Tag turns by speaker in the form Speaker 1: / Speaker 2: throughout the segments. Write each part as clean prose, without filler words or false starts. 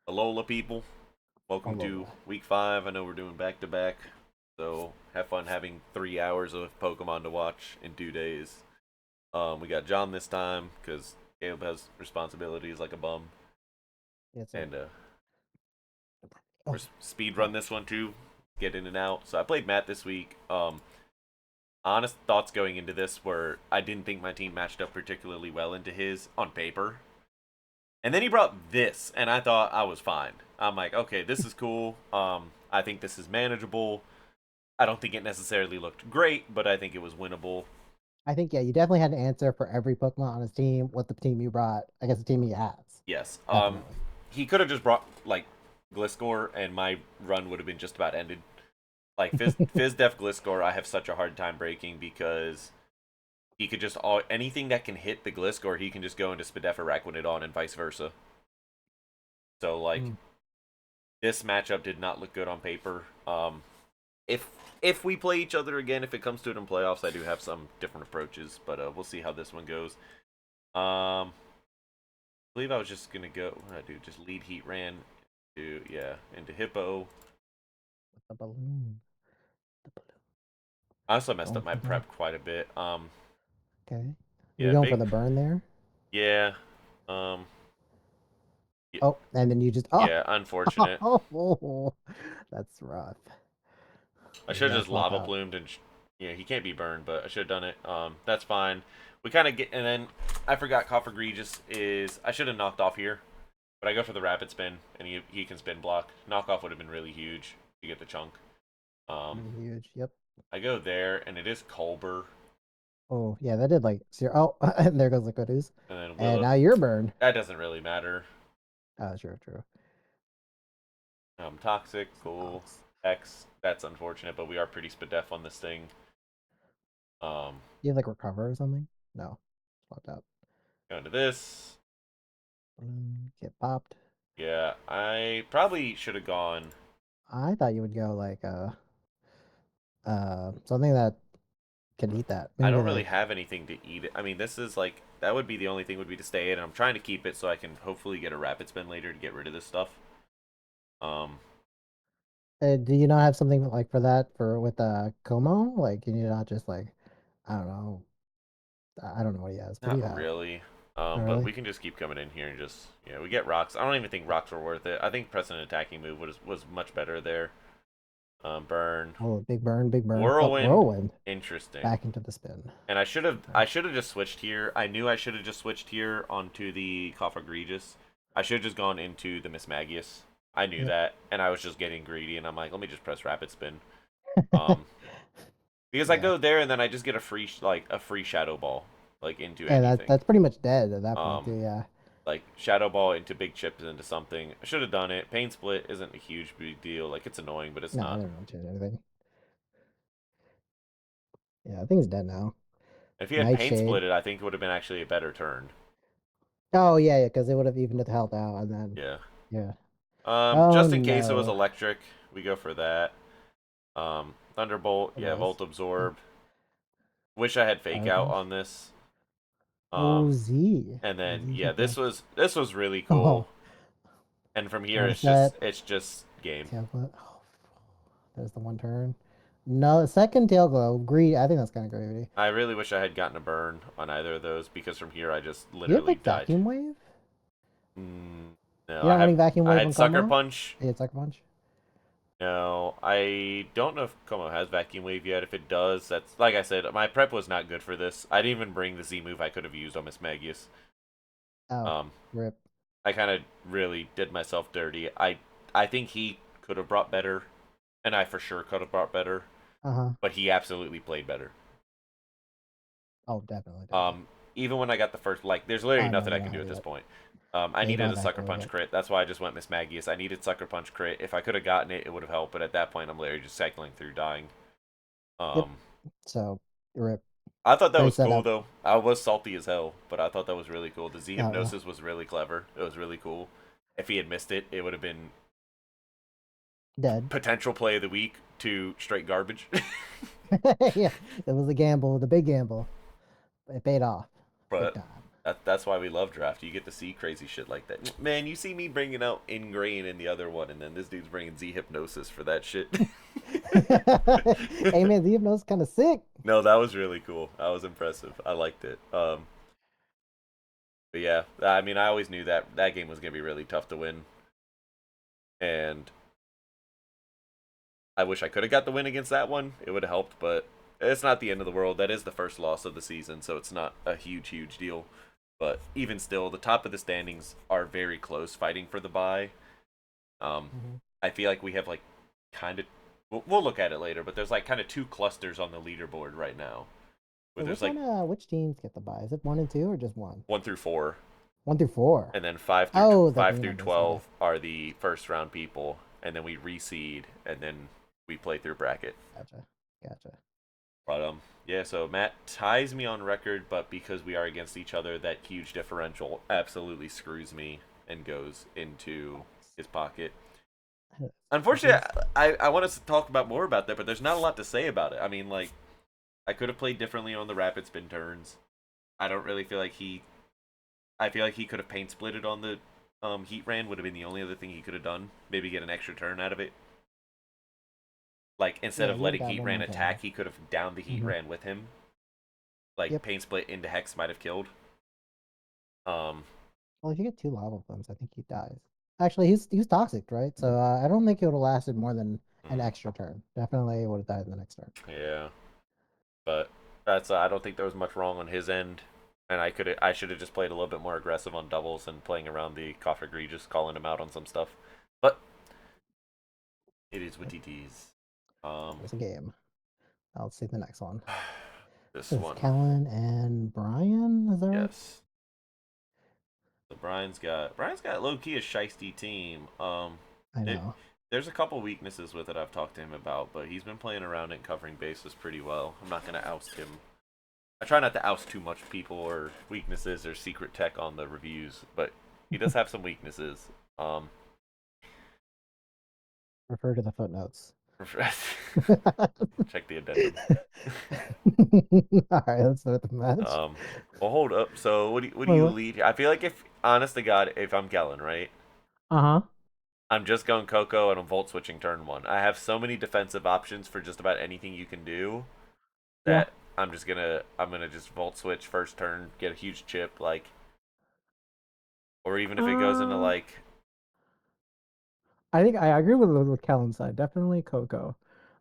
Speaker 1: Alola people, welcome to
Speaker 2: Alola.
Speaker 1: week 5. I know we're doing back to back, so have fun having 3 hours of Pokemon to watch in 2 days. We got John this time because Caleb has responsibilities like a bum,
Speaker 2: Yes, sir.
Speaker 1: and we're
Speaker 2: Oh,
Speaker 1: speed run
Speaker 2: oh.
Speaker 1: this one too, get in and out. So I played Matt this week. Honest thoughts going into this were I didn't think my team matched up particularly well into his on paper. And then he brought this, and I thought I was fine. I'm like, okay, this is cool. I think this is manageable. I don't think it necessarily looked great, but I think it was winnable.
Speaker 2: I think you definitely had an answer for every Pokemon on his team. What the team you brought? I guess the team he has.
Speaker 1: Yes.
Speaker 2: Definitely.
Speaker 1: He could have just brought like Gliscor, and my run would have been just about ended. Like Fizz Def Gliscor, I have such a hard time breaking because he could just anything that can hit the Gliscor, he can just go into Spadef or Raquinodon and vice versa. So like
Speaker 2: Mm.
Speaker 1: this matchup did not look good on paper. If if we play each other again, if it comes to it in playoffs, I do have some different approaches, but we'll see how this one goes. I believe I was just gonna go. What did I do? Just lead heat ran into Hippo.
Speaker 2: The balloon. The balloon.
Speaker 1: I also messed
Speaker 2: Going
Speaker 1: up my
Speaker 2: for the.
Speaker 1: prep quite a bit.
Speaker 2: Okay. You're
Speaker 1: Yeah,
Speaker 2: going for
Speaker 1: big.
Speaker 2: the burn there.
Speaker 1: Yeah, um, yeah,
Speaker 2: Oh, and then you just. Oh,
Speaker 1: yeah. Unfortunate.
Speaker 2: oh, that's rough.
Speaker 1: I
Speaker 2: You
Speaker 1: should have
Speaker 2: gotta
Speaker 1: just
Speaker 2: swap
Speaker 1: lava
Speaker 2: out.
Speaker 1: plumed and yeah, he can't be burned, but I should have done it. That's fine. We kind of get, and then I forgot Coffer Regis is. I should have knocked off here. But I go for the rapid spin, and he can spin block. Knockoff would have been really huge to get the chunk. Um,
Speaker 2: Really huge. Yep.
Speaker 1: I go there, and it is Culber,
Speaker 2: Oh, yeah, that did like zero. Oh, and there goes the Liquidoos.
Speaker 1: and then
Speaker 2: And
Speaker 1: Willow.
Speaker 2: now you're burned.
Speaker 1: That doesn't really matter.
Speaker 2: Oh, true.
Speaker 1: Toxic, cool.
Speaker 2: Sucks.
Speaker 1: X, that's unfortunate, but we are pretty spadef on this thing. Um,
Speaker 2: You have like recover or something? No. Swapped out.
Speaker 1: Going to this.
Speaker 2: Get popped.
Speaker 1: Yeah, I probably should have gone.
Speaker 2: I thought you would go like something that can eat that.
Speaker 1: I
Speaker 2: Maybe
Speaker 1: don't really
Speaker 2: like
Speaker 1: have anything to eat. I mean, this is like that would be the only thing would be to stay in. I'm trying to keep it so I can hopefully get a rapid spin later to get rid of this stuff. Um,
Speaker 2: do you not have something like for that for with Como? Like can you not just like I don't know. I don't know what he has. What do you
Speaker 1: Not
Speaker 2: have?
Speaker 1: really.
Speaker 2: Not
Speaker 1: But
Speaker 2: really?
Speaker 1: we can just keep coming in here and just we get rocks. I don't even think rocks were worth it. I think pressing an attacking move was much better there. Burn,
Speaker 2: Oh, big burn, big burn. Oh,
Speaker 1: whirlwind,
Speaker 2: whirlwind.
Speaker 1: interesting.
Speaker 2: Back into the spin.
Speaker 1: And I should have
Speaker 2: Okay.
Speaker 1: I should have just switched here. I knew I should have just switched here onto the Cough Egregious. I should have just gone into the Miss Magius. I knew
Speaker 2: Yep.
Speaker 1: that, and I was just getting greedy, and I'm like, let me just press rapid spin. Um, because I
Speaker 2: Yeah.
Speaker 1: go there and then I just get a free a free shadow ball like into
Speaker 2: And
Speaker 1: anything.
Speaker 2: that's pretty much dead at that point
Speaker 1: Um,
Speaker 2: too, yeah.
Speaker 1: like shadow ball into big chips into something. I should have done it. Pain split isn't a huge big deal. Like it's annoying, but it's
Speaker 2: No, I
Speaker 1: not.
Speaker 2: didn't really change anything. Yeah, I think it's dead now.
Speaker 1: If he had pain
Speaker 2: Nightshade.
Speaker 1: split it, I think it would have been actually a better turn.
Speaker 2: Oh yeah, because it would have evened the health out, and then
Speaker 1: Yeah.
Speaker 2: yeah. Oh
Speaker 1: Just in case it was
Speaker 2: no,
Speaker 1: electric, we go for that. Thunderbolt,
Speaker 2: it
Speaker 1: yeah,
Speaker 2: was.
Speaker 1: Volt Absorb. Wish I had Fake
Speaker 2: Fire
Speaker 1: Out
Speaker 2: punch.
Speaker 1: on this.
Speaker 2: Oh
Speaker 1: Um,
Speaker 2: Z.
Speaker 1: and then
Speaker 2: Z
Speaker 1: yeah,
Speaker 2: took the.
Speaker 1: this was really
Speaker 2: Oh,
Speaker 1: cool. And from here,
Speaker 2: turn set.
Speaker 1: it's just game.
Speaker 2: Tail glow. Oh, there's the one turn. No, second tail glow. Greed. I think that's kind of gravity.
Speaker 1: I really wish I had gotten a burn on either of those because from here I just
Speaker 2: Do you have
Speaker 1: literally
Speaker 2: like
Speaker 1: died.
Speaker 2: vacuum wave?
Speaker 1: No,
Speaker 2: You're not running vacuum
Speaker 1: I
Speaker 2: wave
Speaker 1: had
Speaker 2: on
Speaker 1: Sucker
Speaker 2: Como?
Speaker 1: Punch.
Speaker 2: You had sucker punch.
Speaker 1: No, I don't know if Como has Vacuum Wave yet. If it does, that's like I said, my prep was not good for this. I didn't even bring the Z move I could have used on Miss Magius.
Speaker 2: Oh,
Speaker 1: Um,
Speaker 2: rip.
Speaker 1: I kind of really did myself dirty. I think he could have brought better, and I for sure could have brought better,
Speaker 2: Uh huh.
Speaker 1: but he absolutely played better.
Speaker 2: Oh, definitely.
Speaker 1: Um, Even when I got the first, like, there's literally
Speaker 2: Oh no,
Speaker 1: nothing
Speaker 2: you
Speaker 1: I
Speaker 2: don't
Speaker 1: can do
Speaker 2: have
Speaker 1: at
Speaker 2: it
Speaker 1: this
Speaker 2: yet.
Speaker 1: point. I
Speaker 2: Yeah, you don't
Speaker 1: needed
Speaker 2: have
Speaker 1: a Sucker
Speaker 2: vacuum wave
Speaker 1: Punch
Speaker 2: yet.
Speaker 1: crit. That's why I just went Miss Magius. I needed Sucker Punch crit. If I could have gotten it, it would have helped. But at that point, I'm literally just cycling through dying.
Speaker 2: Yep.
Speaker 1: Um,
Speaker 2: So rip.
Speaker 1: I thought that
Speaker 2: Great
Speaker 1: was cool
Speaker 2: setup.
Speaker 1: though. I was salty as hell, but I thought that was really cool. The Z
Speaker 2: Oh yeah.
Speaker 1: hypnosis was really clever. It was really cool. If he had missed it, it would have been
Speaker 2: Dead.
Speaker 1: potential play of the week to straight garbage.
Speaker 2: Yeah. It was a gamble, the big gamble. It paid off. Big
Speaker 1: But
Speaker 2: time.
Speaker 1: That's why we love draft. You get to see crazy shit like that. Man, you see me bringing out Ingrain in the other one, and then this dude's bringing Z Hypnosis for that shit.
Speaker 2: Hey man, the hypnosis kind of sick.
Speaker 1: No, that was really cool. That was impressive. I liked it. But yeah, I mean, I always knew that that game was gonna be really tough to win, and I wish I could have got the win against that one. It would have helped, but it's not the end of the world. That is the first loss of the season, so it's not a huge deal. But even still, the top of the standings are very close, fighting for the bye. Um,
Speaker 2: Mhm.
Speaker 1: I feel like we have like kind of. We'll look at it later, but there's like kind of two clusters on the leaderboard right now, where
Speaker 2: So
Speaker 1: there's
Speaker 2: which
Speaker 1: like
Speaker 2: one? Which teams get the buy? Is it 1 and 2 or just one?
Speaker 1: 1 through 4,
Speaker 2: 1 through 4.
Speaker 1: and then
Speaker 2: Oh, the
Speaker 1: 5
Speaker 2: green
Speaker 1: through
Speaker 2: numbers. Okay,
Speaker 1: 12 are the first round people, and then we reseed, and then we play through bracket.
Speaker 2: gotcha, gotcha.
Speaker 1: But yeah. So Matt ties me on record, but because we are against each other, that huge differential absolutely screws me and goes into his pocket.
Speaker 2: That
Speaker 1: Unfortunately,
Speaker 2: is
Speaker 1: I want us to talk about more about that, but there's not a lot to say about it. I mean, like I could have played differently on the rapid spin turns. I don't really feel like he. I feel like he could have paint splitted on the heat ran. Would have been the only other thing he could have done. Maybe get an extra turn out of it. Like instead
Speaker 2: yeah.
Speaker 1: of
Speaker 2: You would have
Speaker 1: letting
Speaker 2: got
Speaker 1: heat
Speaker 2: one
Speaker 1: ran
Speaker 2: more turn
Speaker 1: attack,
Speaker 2: off.
Speaker 1: he could have downed the heat
Speaker 2: Hmm.
Speaker 1: ran with him. Like
Speaker 2: Yep.
Speaker 1: paint split into hex might have killed. Um,
Speaker 2: Well, if you get two lava flames, I think he dies. Actually, he's toxic, right? So I don't think it would have lasted more than an
Speaker 1: mm,
Speaker 2: extra turn. Definitely would have died in the next turn.
Speaker 1: yeah, but that's I don't think there was much wrong on his end, and I should have just played a little bit more aggressive on doubles and playing around the Cough Egregious, calling him out on some stuff. But it is what
Speaker 2: Yep.
Speaker 1: it is.
Speaker 2: That
Speaker 1: Um,
Speaker 2: was a game. I'll see the next one.
Speaker 1: this
Speaker 2: This is
Speaker 1: one,
Speaker 2: Kellen and Brian. Is that right?
Speaker 1: yes. So Brian's got low key a shisty team.
Speaker 2: I
Speaker 1: It,
Speaker 2: know.
Speaker 1: there's a couple weaknesses with it I've talked to him about, but he's been playing around it and covering bases pretty well. I'm not gonna oust him. I try not to oust too much people or weaknesses or secret tech on the reviews, but he does have some weaknesses. Um,
Speaker 2: Refer to the footnotes.
Speaker 1: check the addendum.
Speaker 2: All right, let's start the match.
Speaker 1: Um, well, hold up. So what do
Speaker 2: Wait,
Speaker 1: you
Speaker 2: what?
Speaker 1: lead here? I feel like if honest to God, if I'm Kellen, right?
Speaker 2: Uh-huh.
Speaker 1: I'm just going Coco and I'm volt switching turn one. I have so many defensive options for just about anything you can do
Speaker 2: Yeah.
Speaker 1: that I'm gonna just volt switch first turn, get a huge chip, like, or even if it goes into
Speaker 2: Uh,
Speaker 1: like
Speaker 2: I think I agree with Kellen's side. Definitely Coco.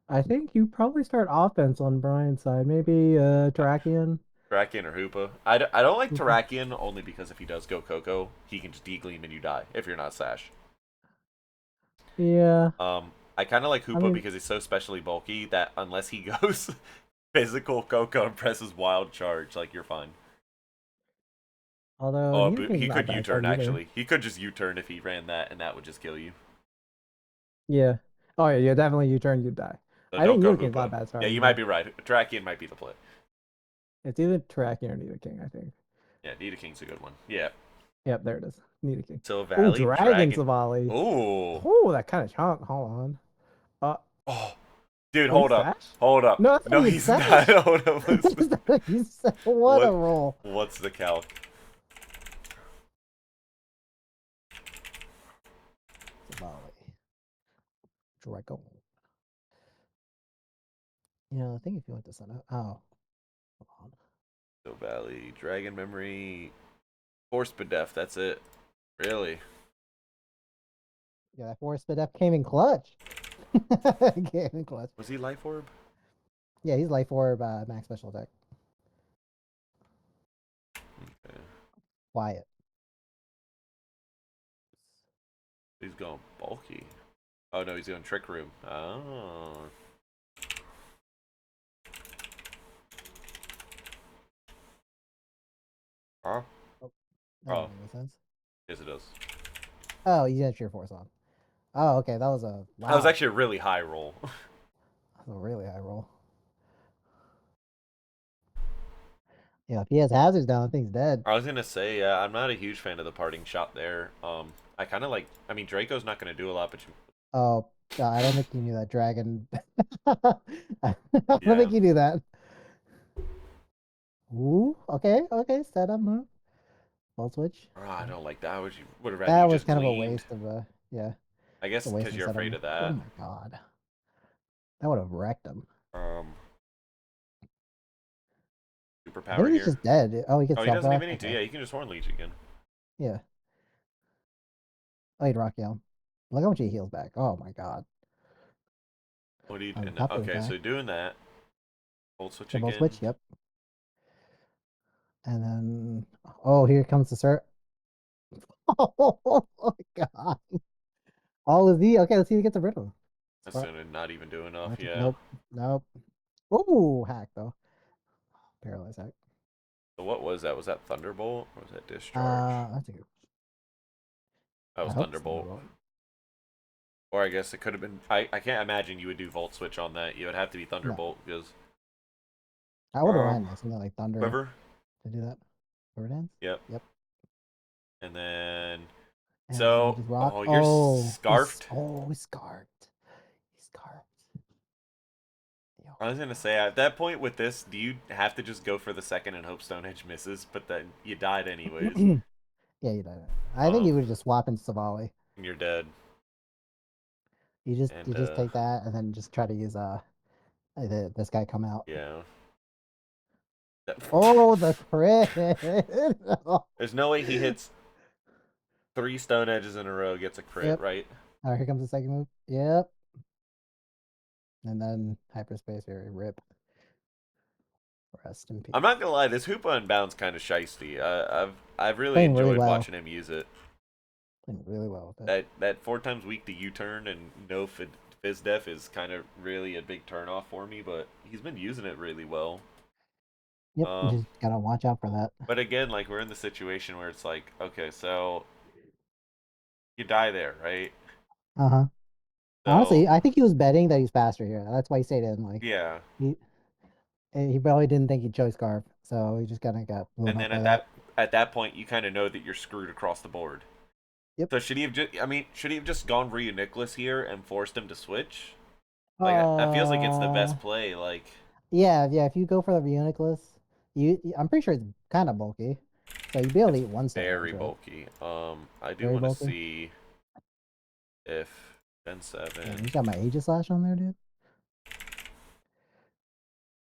Speaker 2: I think you probably start offense on Brian's side. Maybe Drakian.
Speaker 1: Terrakion or Hoopa. I don't like Terrakion only because if he does go Coco, he can just degleam and you die if you're not Sash.
Speaker 2: Yeah.
Speaker 1: I kind of like
Speaker 2: I
Speaker 1: Hoopa
Speaker 2: mean,
Speaker 1: because he's so specially bulky that unless he goes physical Coco and presses wild charge, like you're fine.
Speaker 2: although
Speaker 1: Oh,
Speaker 2: Nido
Speaker 1: but
Speaker 2: King's
Speaker 1: he
Speaker 2: not a
Speaker 1: could
Speaker 2: bad card
Speaker 1: U-turn
Speaker 2: either.
Speaker 1: actually. He could just U-turn if he ran that, and that would just kill you.
Speaker 2: Yeah. Oh yeah, definitely you turn, you die.
Speaker 1: So
Speaker 2: I
Speaker 1: don't
Speaker 2: think
Speaker 1: go
Speaker 2: Nido King's not a
Speaker 1: Hoopa.
Speaker 2: bad
Speaker 1: Yeah,
Speaker 2: start
Speaker 1: you might
Speaker 2: either.
Speaker 1: be right. Terrakion might be the play.
Speaker 2: It's either Drakian or Nido King, I think.
Speaker 1: Yeah, King's a good one. Yeah.
Speaker 2: Yep, there it is. Nido King.
Speaker 1: So
Speaker 2: Oh,
Speaker 1: Valley
Speaker 2: Dragon
Speaker 1: Dragon.
Speaker 2: Savali.
Speaker 1: Oh.
Speaker 2: Oh, that kind of chunk. Hold on. Uh,
Speaker 1: Oh. Dude,
Speaker 2: oh, he's
Speaker 1: hold up.
Speaker 2: Sash?
Speaker 1: Hold up.
Speaker 2: No, I thought
Speaker 1: No,
Speaker 2: he was
Speaker 1: he's not.
Speaker 2: Sash.
Speaker 1: Hold up.
Speaker 2: He's what a
Speaker 1: What?
Speaker 2: roll.
Speaker 1: What's the calc?
Speaker 2: Savali. Dragon. You know, I think if you went to Sun. Oh, hold on.
Speaker 1: So Valley Dragon Memory. Force Bedef. That's it. Really?
Speaker 2: Yeah, that force spit up came in clutch. Came in clutch.
Speaker 1: Was he Life Orb?
Speaker 2: Yeah, he's life orb max special attack.
Speaker 1: Okay.
Speaker 2: Quiet.
Speaker 1: He's going bulky. Oh no, he's going Trick Room. Oh. Huh?
Speaker 2: Oh, that
Speaker 1: Oh.
Speaker 2: doesn't make any sense.
Speaker 1: Yes, it does.
Speaker 2: Oh, you didn't cheer force on. Oh, okay. That was a
Speaker 1: That was
Speaker 2: wow.
Speaker 1: actually a really high roll.
Speaker 2: That was a really high roll. Yeah, if he has hazards down, I think he's dead.
Speaker 1: I was gonna say, yeah, I'm not a huge fan of the parting shot there. I kind of like. I mean, Draco's not gonna do a lot, but
Speaker 2: Oh, I don't think you knew that dragon. I don't
Speaker 1: yeah.
Speaker 2: think you knew that. Ooh, okay, okay. Set up move. Volt switch.
Speaker 1: Oh, I don't like that. I would have rather
Speaker 2: That
Speaker 1: you
Speaker 2: was
Speaker 1: just
Speaker 2: kind of a
Speaker 1: gleamed.
Speaker 2: waste of a yeah,
Speaker 1: I
Speaker 2: it's a
Speaker 1: guess
Speaker 2: waste
Speaker 1: because you're
Speaker 2: instead of
Speaker 1: afraid of
Speaker 2: oh
Speaker 1: that.
Speaker 2: my god, that would have wrecked him.
Speaker 1: Um,
Speaker 2: I think
Speaker 1: Superpower
Speaker 2: he's
Speaker 1: here.
Speaker 2: just dead. Oh, he gets
Speaker 1: Oh, he
Speaker 2: self
Speaker 1: doesn't
Speaker 2: rock.
Speaker 1: even need to.
Speaker 2: Okay,
Speaker 1: Yeah, he can just Horn Leech again.
Speaker 2: yeah. Oh, he'd rock yell. Look how much he heals back. Oh my god.
Speaker 1: What do you do?
Speaker 2: Not the
Speaker 1: Okay,
Speaker 2: attack.
Speaker 1: so doing that. Hold switch
Speaker 2: Double
Speaker 1: again.
Speaker 2: switch. Yep. And then oh, here comes the sir. Oh my god. All is the okay. Let's see if he gets rid of him.
Speaker 1: That's gonna not even do enough.
Speaker 2: Magic.
Speaker 1: Yeah.
Speaker 2: Nope. Nope. Oh, hack though. Paralyze hack.
Speaker 1: So what was that? Was that Thunderbolt or was that Discharge?
Speaker 2: I think
Speaker 1: That
Speaker 2: I
Speaker 1: was
Speaker 2: hope it's
Speaker 1: Thunderbolt.
Speaker 2: Thunderbolt.
Speaker 1: Or I guess it could have been. I can't imagine you would do Volt Switch on that. You would have to be
Speaker 2: No,
Speaker 1: Thunderbolt because
Speaker 2: I would have
Speaker 1: um
Speaker 2: ran like something like Thunder
Speaker 1: Quiver.
Speaker 2: to do that. Quiver dance.
Speaker 1: Yep.
Speaker 2: Yep.
Speaker 1: And then
Speaker 2: And then you
Speaker 1: so
Speaker 2: just rock.
Speaker 1: oh you're
Speaker 2: Oh,
Speaker 1: scarfed.
Speaker 2: he's scarfed. He's scarfed. Yo.
Speaker 1: I was gonna say at that point with this, do you have to just go for the second and hope Stone Edge misses? But then you died anyways.
Speaker 2: Yeah, you did. I think
Speaker 1: Um,
Speaker 2: you would just swap into Savali.
Speaker 1: and you're dead.
Speaker 2: You
Speaker 1: And
Speaker 2: just take that and then just try to use this guy come out.
Speaker 1: yeah.
Speaker 2: Oh, the crit!
Speaker 1: There's no way he hits 3 Stone Edges in a row, gets a crit,
Speaker 2: Yep.
Speaker 1: right?
Speaker 2: All right, here comes the second move. Yep. And then hyperspace here. Rip. Rest in
Speaker 1: I'm not
Speaker 2: peace.
Speaker 1: gonna lie, this Hoopa and Bound's kind of shisty. I've really
Speaker 2: Playing really
Speaker 1: enjoyed
Speaker 2: well.
Speaker 1: watching him use it.
Speaker 2: Playing really well with it.
Speaker 1: That 4 times weak to U-turn and no Fizz Def is kind of really a big turnoff for me, but he's been using it really well.
Speaker 2: Yep. You
Speaker 1: Um,
Speaker 2: just gotta watch out for that.
Speaker 1: but again, like we're in the situation where it's like, okay, so you die there, right?
Speaker 2: Uh huh.
Speaker 1: So
Speaker 2: Honestly, I think he was betting that he's faster here. That's why he stayed in. Like
Speaker 1: yeah,
Speaker 2: he he probably didn't think he'd choice Scarf, so he just kind of got blown
Speaker 1: and
Speaker 2: up
Speaker 1: then
Speaker 2: by that.
Speaker 1: at that point, you kind of know that you're screwed across the board.
Speaker 2: Yep.
Speaker 1: So should he have just? I mean, should he have just gone Ryu Nicholas here and forced him to switch? Like that feels like it's the
Speaker 2: Uh,
Speaker 1: best play. Like
Speaker 2: yeah. If you go for the Reuniclus, I'm pretty sure it's kind of bulky, so you'd be able to
Speaker 1: it's
Speaker 2: eat one Stone
Speaker 1: very
Speaker 2: Edge, right?
Speaker 1: bulky. I do
Speaker 2: Very
Speaker 1: want to
Speaker 2: bulky.
Speaker 1: see if Ben
Speaker 2: Damn,
Speaker 1: Seven.
Speaker 2: you just got my Aegis Slash on there, dude.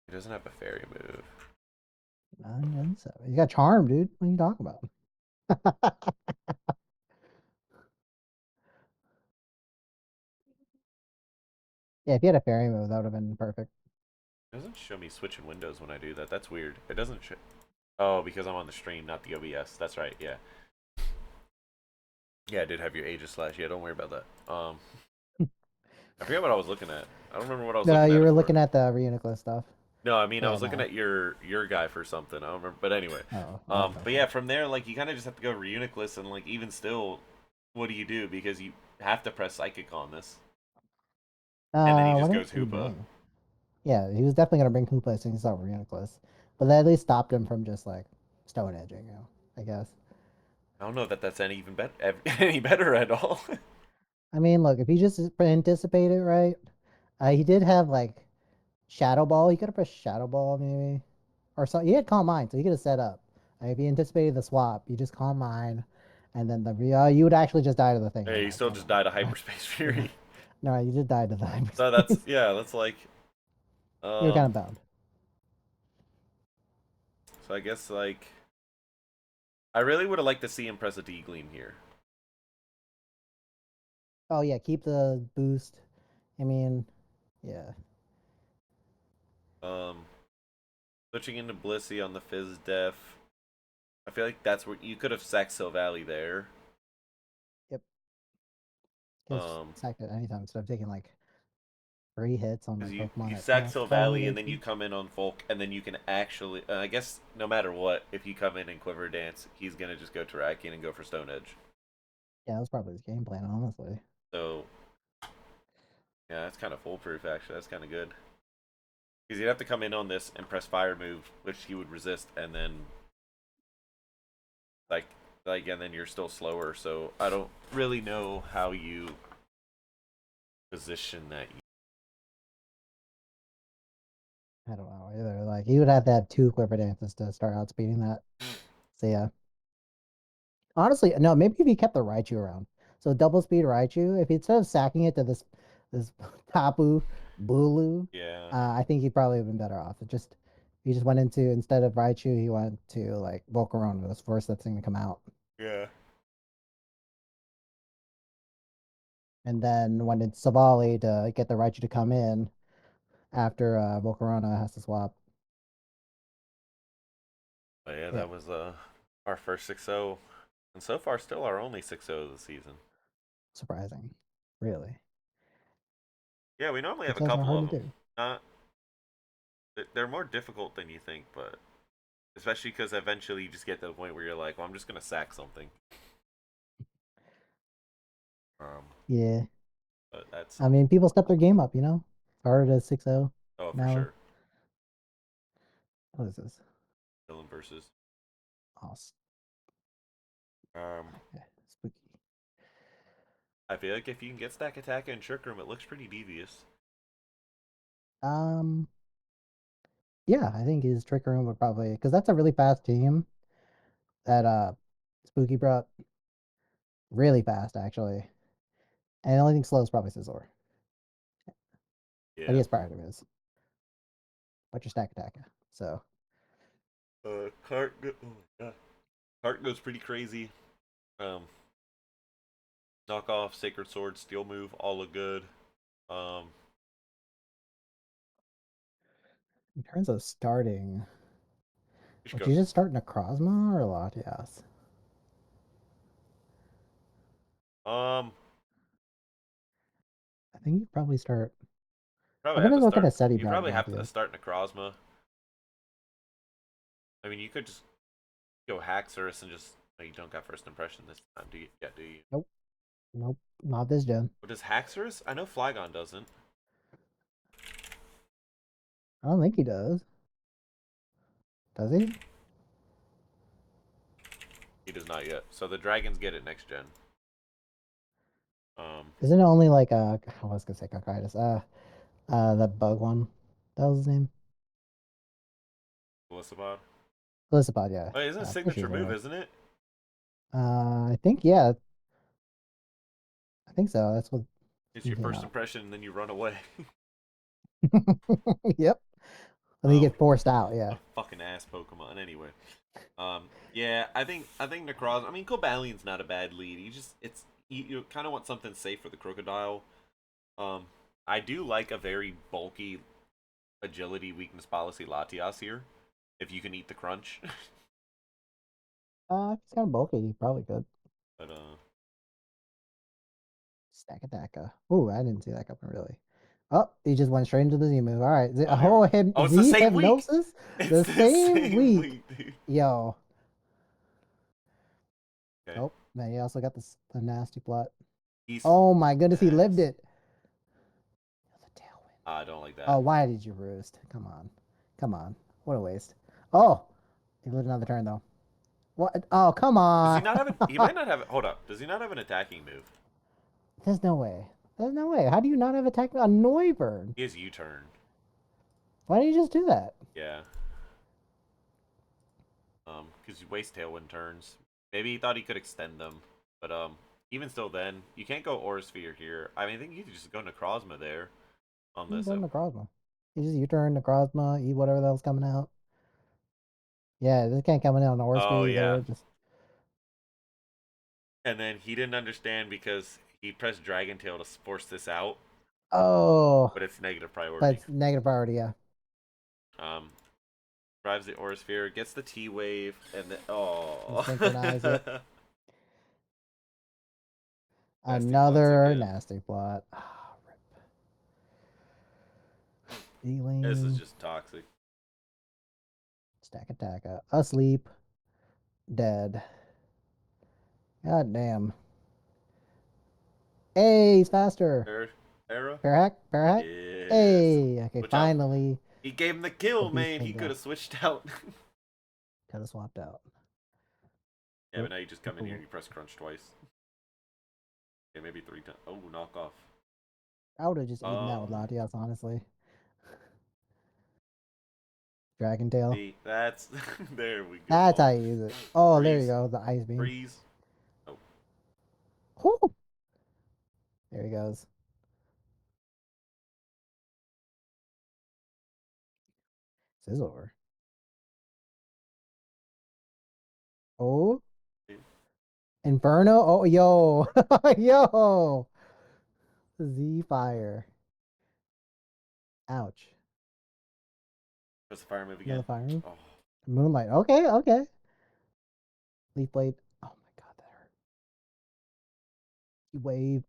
Speaker 1: He doesn't have a fairy move.
Speaker 2: 9 and 7. You got Charm, dude. What are you talking about? Yeah, if you had a fairy move, that would have been perfect.
Speaker 1: It doesn't show me switching windows when I do that. That's weird. It doesn't show. Oh, because I'm on the stream, not the OBS. That's right. Yeah. Yeah, I did have your Aegis Slash. Yeah, don't worry about that. I forget what I was looking at. I don't remember what I was looking
Speaker 2: You
Speaker 1: at it
Speaker 2: were
Speaker 1: for.
Speaker 2: looking at the Reuniclus stuff.
Speaker 1: No, I mean I
Speaker 2: Yeah,
Speaker 1: was looking
Speaker 2: no.
Speaker 1: at your guy for something. I don't remember, but anyway.
Speaker 2: Oh, okay.
Speaker 1: But yeah, from there, like you kind of just have to go Reuniclus, and like even still, what do you do? Because you have to press Psychic on this, and then he
Speaker 2: What
Speaker 1: just
Speaker 2: did
Speaker 1: goes
Speaker 2: he
Speaker 1: Hoopa.
Speaker 2: bring? Yeah, he was definitely gonna bring Hoopa as soon as he saw Reuniclus, but that at least stopped him from just like stone edging, I guess.
Speaker 1: I don't know that that's any even better, any better at all.
Speaker 2: I mean, look, if he just anticipated right, he did have like Shadow Ball. He could have pressed Shadow Ball maybe, or so. He had Calm Mind, so he could have set up. If he anticipated the swap, you just Calm Mind, and then you would actually just die to the thing
Speaker 1: Hey, he
Speaker 2: anyway.
Speaker 1: still
Speaker 2: So
Speaker 1: just
Speaker 2: no,
Speaker 1: died of Hyperspace Fury.
Speaker 2: no, you just died to the
Speaker 1: So that's
Speaker 2: hyperspace.
Speaker 1: yeah, that's like
Speaker 2: You're kind
Speaker 1: um.
Speaker 2: of bound.
Speaker 1: So I guess like I really would have liked to see him press a D Gleam here.
Speaker 2: Oh yeah, keep the boost. I mean, yeah.
Speaker 1: Um, switching into Blissey on the Fizz Def. I feel like that's where you could have sacked Silvally there.
Speaker 2: Yep. Just
Speaker 1: Um,
Speaker 2: sack it anytime instead of taking like 3 hits on
Speaker 1: because
Speaker 2: like
Speaker 1: you
Speaker 2: Pokemon at
Speaker 1: sack
Speaker 2: 20
Speaker 1: Silvally and then you
Speaker 2: HP.
Speaker 1: come in on Folk and then you can actually. I guess no matter what, if you come in and Quiver Dance, he's gonna just go Terrakion and go for Stone Edge.
Speaker 2: Yeah, that was probably his game plan, honestly.
Speaker 1: So yeah, that's kind of foolproof actually. That's kind of good. Because you'd have to come in on this and press Fire move, which he would resist, and then like and then you're still slower. So I don't really know how you position that.
Speaker 2: I don't know either. Like he would have to have 2 Quiver Dances to start outspeeding that. So yeah. Honestly, no, maybe if he kept the Raichu around. So double speed Raichu, if he instead of sacking it to this Tapu Bulu,
Speaker 1: Yeah,
Speaker 2: I think he'd probably have been better off. It just he just went into instead of Raichu, he went to like Volcarona was forced that thing to come out.
Speaker 1: yeah,
Speaker 2: And then went into Savali to get the Raichu to come in after Volcarona has to swap.
Speaker 1: but yeah,
Speaker 2: Yeah,
Speaker 1: that was our first 6-0, and so far still our only 6-0 of the season.
Speaker 2: surprising. Really.
Speaker 1: Yeah, we normally have a
Speaker 2: 6-0s are
Speaker 1: couple
Speaker 2: hard
Speaker 1: of
Speaker 2: to
Speaker 1: them.
Speaker 2: do.
Speaker 1: Not they're more difficult than you think, but especially because eventually you just get to the point where you're like, well, I'm just gonna sack something. Um,
Speaker 2: Yeah.
Speaker 1: but that's
Speaker 2: I mean, people step their game up, you know? Started as 6-0.
Speaker 1: oh for
Speaker 2: Now,
Speaker 1: sure.
Speaker 2: what is this?
Speaker 1: Villain versus.
Speaker 2: Oh,
Speaker 1: Um,
Speaker 2: okay. Spooky.
Speaker 1: I feel like if you can get Stack Attack and Trick Room, it looks pretty devious.
Speaker 2: Um, yeah, I think his Trick Room would probably, because that's a really fast team that Spooky brought really fast, actually. And the only thing slow is probably Scizor. But he
Speaker 1: Yeah.
Speaker 2: has Prior to his. What's your Stack Attack? So,
Speaker 1: Oh my god. Cart goes pretty crazy. Um, knock off, Sacred Sword, Steel Move, all look good. Um,
Speaker 2: in terms of starting,
Speaker 1: you should
Speaker 2: would
Speaker 1: go.
Speaker 2: you just start Necrozma or Latias?
Speaker 1: Um,
Speaker 2: I think you'd probably start.
Speaker 1: probably
Speaker 2: I'm
Speaker 1: have
Speaker 2: gonna
Speaker 1: to
Speaker 2: look at a
Speaker 1: start.
Speaker 2: SETI
Speaker 1: You
Speaker 2: brought
Speaker 1: probably have to
Speaker 2: Latias.
Speaker 1: start Necrozma. I mean, you could just go Haxorus and just. Oh, you don't got first impression this time, do you? Yeah, do you?
Speaker 2: Nope, nope, not this gen.
Speaker 1: What does Haxorus? I know Flygon doesn't.
Speaker 2: I don't think he does. Does he?
Speaker 1: He does not yet. So the dragons get it next gen. Um,
Speaker 2: Isn't it only like I was gonna say Cockroaches. That bug one. That was his name.
Speaker 1: Felicipod.
Speaker 2: Felicipod, yeah.
Speaker 1: Wait, isn't it a
Speaker 2: Pretty sure
Speaker 1: signature
Speaker 2: he's
Speaker 1: move,
Speaker 2: right.
Speaker 1: isn't it?
Speaker 2: I think yeah. I think so. That's what
Speaker 1: It's
Speaker 2: he
Speaker 1: your
Speaker 2: came
Speaker 1: first
Speaker 2: out.
Speaker 1: impression, and then you run away.
Speaker 2: Yep. And then you
Speaker 1: um,
Speaker 2: get forced out. Yeah.
Speaker 1: a fucking ass Pokemon. Anyway, yeah, I think Necroz. I mean, Cobalion's not a bad lead. You just you kind of want something safe for the Crocodile. Um, I do like a very bulky agility weakness policy Latias here. If you can eat the crunch,
Speaker 2: If he's kind of bulky, he probably could.
Speaker 1: but
Speaker 2: Stack attack. Ooh, I didn't see that coming really. Oh, he just went straight into the Z move. All right.
Speaker 1: oh, there we
Speaker 2: Oh,
Speaker 1: go. Oh, it's the
Speaker 2: Z
Speaker 1: same week.
Speaker 2: hypnosis.
Speaker 1: It's
Speaker 2: The
Speaker 1: the
Speaker 2: same
Speaker 1: same
Speaker 2: week.
Speaker 1: week, dude.
Speaker 2: Yo.
Speaker 1: Okay,
Speaker 2: Oh, man, he also got the nasty plot.
Speaker 1: he's
Speaker 2: Oh my goodness, he lived
Speaker 1: fast.
Speaker 2: it. The tailwind.
Speaker 1: I don't like that.
Speaker 2: Oh, why did you roost? Come on. Come on. What a waste. Oh, he lived another turn though. What? Oh, come
Speaker 1: Does he
Speaker 2: on.
Speaker 1: not have an? He might not have. Hold up. Does he not have an attacking move?
Speaker 2: There's no way. There's no way. How do you not have attack on Noivern?
Speaker 1: He has U-turn.
Speaker 2: Why didn't you just do that?
Speaker 1: Yeah. Because you waste Tailwind turns. Maybe he thought he could extend them, but even still, then you can't go Aura Sphere here. I mean, I think you could just go Necrozma there on
Speaker 2: You
Speaker 1: this.
Speaker 2: go Necrozma. You just U-turn Necrozma, eat whatever the hell's coming out. Yeah, this can't come in on horse
Speaker 1: Oh
Speaker 2: speed
Speaker 1: yeah,
Speaker 2: either. Just
Speaker 1: and then he didn't understand because he pressed Dragon Tail to force this out,
Speaker 2: oh,
Speaker 1: but it's negative
Speaker 2: but
Speaker 1: priority.
Speaker 2: it's negative priority. Yeah,
Speaker 1: Um, drives the Aura Sphere, gets the T Wave, and then
Speaker 2: and
Speaker 1: oh,
Speaker 2: synchronize. Yep,
Speaker 1: nasty plots
Speaker 2: another
Speaker 1: again.
Speaker 2: nasty plot. Ah, rip.
Speaker 1: This is
Speaker 2: Healing.
Speaker 1: just toxic.
Speaker 2: Stack attack. Asleep. Dead. God damn. Hey, he's faster.
Speaker 1: Third era.
Speaker 2: Parahack? Parahack?
Speaker 1: Yes.
Speaker 2: Hey, okay,
Speaker 1: Switch out.
Speaker 2: finally
Speaker 1: He gave him the
Speaker 2: the
Speaker 1: kill,
Speaker 2: beast
Speaker 1: man.
Speaker 2: came
Speaker 1: He could
Speaker 2: back.
Speaker 1: have switched out.
Speaker 2: Could have swapped out.
Speaker 1: Yeah, but
Speaker 2: Oop,
Speaker 1: now you just
Speaker 2: oop,
Speaker 1: come in here and
Speaker 2: oop.
Speaker 1: you press crunch twice. Yeah, maybe 3 times. Oh, knock off.
Speaker 2: I would have just eaten that with
Speaker 1: Um,
Speaker 2: Latias, honestly. Dragon Tail.
Speaker 1: see, that's there we go.
Speaker 2: That's how
Speaker 1: Oh,
Speaker 2: you use it. Oh, there you
Speaker 1: freeze,
Speaker 2: go. The ice beam.
Speaker 1: freeze.
Speaker 2: Whew. There he goes. Sizzler. Oh, Inferno. Oh, yo. Yo. Z Fire. Ouch.
Speaker 1: Does the fire move
Speaker 2: Another
Speaker 1: again?
Speaker 2: fire move.
Speaker 1: Oh,
Speaker 2: Moonlight. Okay, okay. Leaf Blade. Oh my god, that hurt. Wave.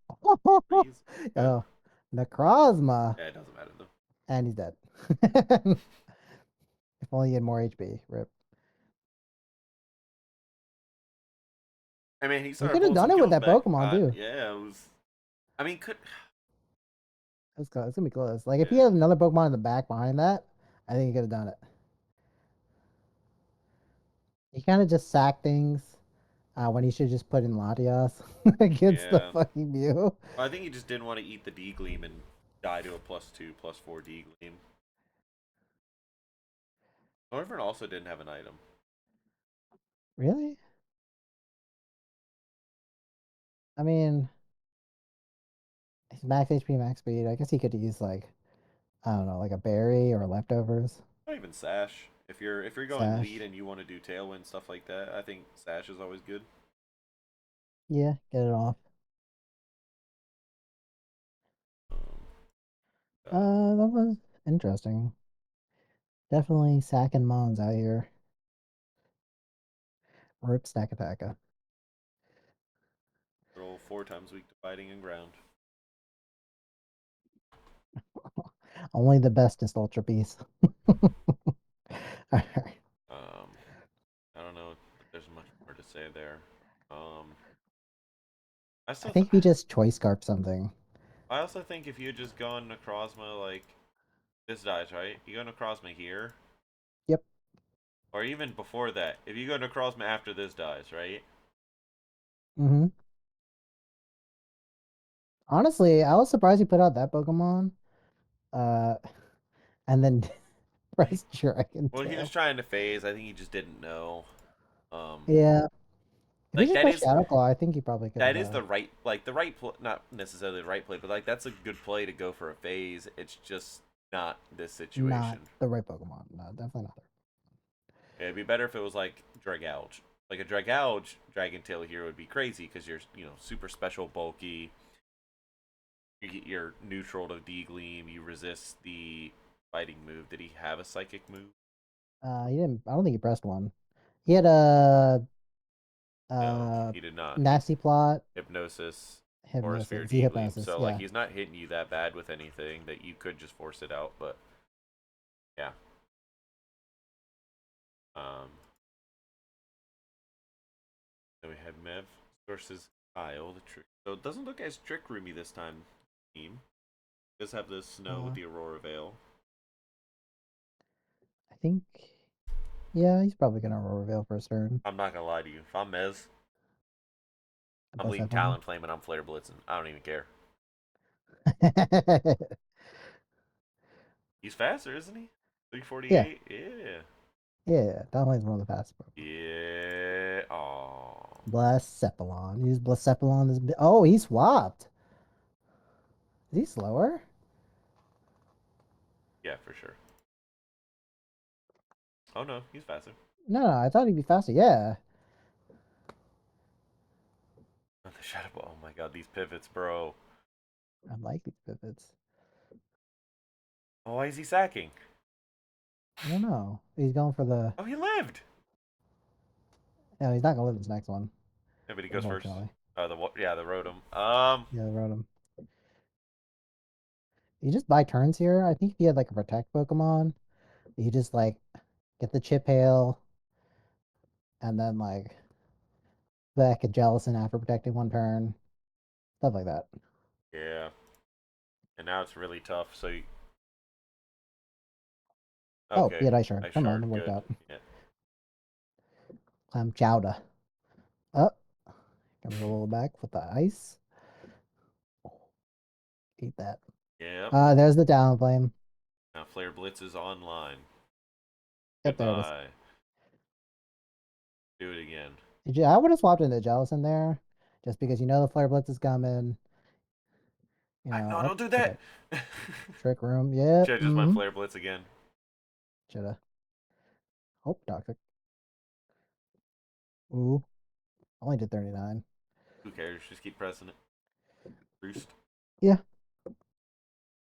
Speaker 1: freeze. Good.
Speaker 2: Oh, Necrozma.
Speaker 1: Yeah, it doesn't matter though.
Speaker 2: And he's dead. If only he had more HP. Rip.
Speaker 1: I mean, he
Speaker 2: He
Speaker 1: started
Speaker 2: could have
Speaker 1: pulling
Speaker 2: done
Speaker 1: some
Speaker 2: it with
Speaker 1: kills
Speaker 2: that
Speaker 1: back.
Speaker 2: Pokemon too.
Speaker 1: Yeah, it was. I mean, could
Speaker 2: It's gonna be close. Like if he
Speaker 1: yeah.
Speaker 2: had another Pokemon in the back behind that, I think he could have done it. He kind of just sacked things when he should just put in Latias against the
Speaker 1: Yeah.
Speaker 2: fucking Mew.
Speaker 1: Well, I think he just didn't want to eat the D Gleam and die to a +2, +4 D Gleam. Northern also didn't have an item.
Speaker 2: Really? I mean, his max HP, max speed. I guess he could use like I don't know, like a berry or leftovers.
Speaker 1: Not even Sash. If you're going lead
Speaker 2: Sash.
Speaker 1: and you want to do Tailwind stuff like that, I think Sash is always good.
Speaker 2: Yeah, get it off.
Speaker 1: Um, uh,
Speaker 2: That was interesting. Definitely sacking Mons out here. Rip stack attacker.
Speaker 1: roll 4 times weak to fighting and ground.
Speaker 2: Only the bestest Ultra Beast. Alright.
Speaker 1: Um, I don't know if there's much more to say there. Um, I
Speaker 2: I
Speaker 1: still,
Speaker 2: think we just choice scarf something.
Speaker 1: I also think if you had just gone Necrozma like this dies right, you go Necrozma here,
Speaker 2: Yep.
Speaker 1: or even before that, if you go Necrozma after this dies right,
Speaker 2: Mm-hmm. Honestly, I was surprised he put out that Pokemon. Uh, and then
Speaker 1: he,
Speaker 2: press Dragon
Speaker 1: well he was
Speaker 2: Tail.
Speaker 1: trying to phase. I think he just didn't know. Um,
Speaker 2: Yeah. If he
Speaker 1: like
Speaker 2: just pressed Shadow Claw, I think he probably could have
Speaker 1: that is the
Speaker 2: died.
Speaker 1: right like the right not necessarily the right play, but like that's a good play to go for a phase. It's just not this
Speaker 2: Not
Speaker 1: situation.
Speaker 2: the right Pokemon. No, definitely not.
Speaker 1: It'd be better if it was like Dragouge. Like a Dragouge Dragon Tail here would be crazy because you're super special bulky. You get your neutral to D Gleam. You resist the fighting move. Did he have a psychic move?
Speaker 2: He didn't. I don't think he pressed one. He had a
Speaker 1: No,
Speaker 2: uh
Speaker 1: he did not. He
Speaker 2: nasty plot,
Speaker 1: hypnosis or sphere
Speaker 2: hypnosis, Z
Speaker 1: D Gleam.
Speaker 2: hypnosis.
Speaker 1: So like
Speaker 2: Yeah.
Speaker 1: he's not hitting you that bad with anything that you could just force it out. But yeah. Um. Then we have Mev versus Kyle, the trick. So it doesn't look as trick roomy this time, team. It does have the snow with
Speaker 2: Uh,
Speaker 1: the Aurora Veil.
Speaker 2: I think. Yeah, he's probably gonna reveal first turn.
Speaker 1: I'm not gonna lie to you. If I'm Mez, I'm
Speaker 2: Plus
Speaker 1: leading
Speaker 2: that one.
Speaker 1: Talonflame and I'm Flare Blitzing. I don't even care. He's faster, isn't he?
Speaker 2: Yeah,
Speaker 1: 348? Yeah.
Speaker 2: yeah. Donley's one of the fastest Pokemon.
Speaker 1: Yeah. Oh.
Speaker 2: Blacephalon. Use Blacephalon as. Oh, he swapped. Is he slower?
Speaker 1: Yeah, for sure. Oh no, he's faster.
Speaker 2: No, no, I thought he'd be faster. Yeah,
Speaker 1: Oh, the Shadow Ball. Oh my god, these pivots, bro.
Speaker 2: I like these pivots.
Speaker 1: Oh, why is he sacking?
Speaker 2: I don't know. He's going for the.
Speaker 1: Oh, he lived.
Speaker 2: No, he's not gonna live this next one,
Speaker 1: Yeah, but he goes first.
Speaker 2: unfortunately.
Speaker 1: The Rotom.
Speaker 2: Yeah, I wrote him. You just buy turns here. I think if you had like a protect Pokemon, you just like get the Chip Hail and then like back a Jellicent after protecting one turn, stuff like that.
Speaker 1: Yeah. And now it's really tough. So,
Speaker 2: Oh, he
Speaker 1: okay,
Speaker 2: had Ice Shard.
Speaker 1: I
Speaker 2: Never mind,
Speaker 1: shard
Speaker 2: it worked
Speaker 1: good.
Speaker 2: out.
Speaker 1: Yeah.
Speaker 2: Chowda. Oh, comes a little back with the ice. Eat that.
Speaker 1: Yep.
Speaker 2: There's the down flame.
Speaker 1: Now Flare Blitz is online.
Speaker 2: Yep, there it is.
Speaker 1: Goodbye. Do it again.
Speaker 2: I would have swapped into Jellicent there. just because you know the Flare Blitz is coming.
Speaker 1: No,
Speaker 2: Oh,
Speaker 1: don't do
Speaker 2: okay.
Speaker 1: that.
Speaker 2: Trick Room. Yep.
Speaker 1: Should have just went
Speaker 2: Mm-hmm.
Speaker 1: Flare Blitz again.
Speaker 2: Shoulda. Oh, Toxic. Ooh, only did 39.
Speaker 1: Who cares? Just keep pressing it. Roost.
Speaker 2: Yeah.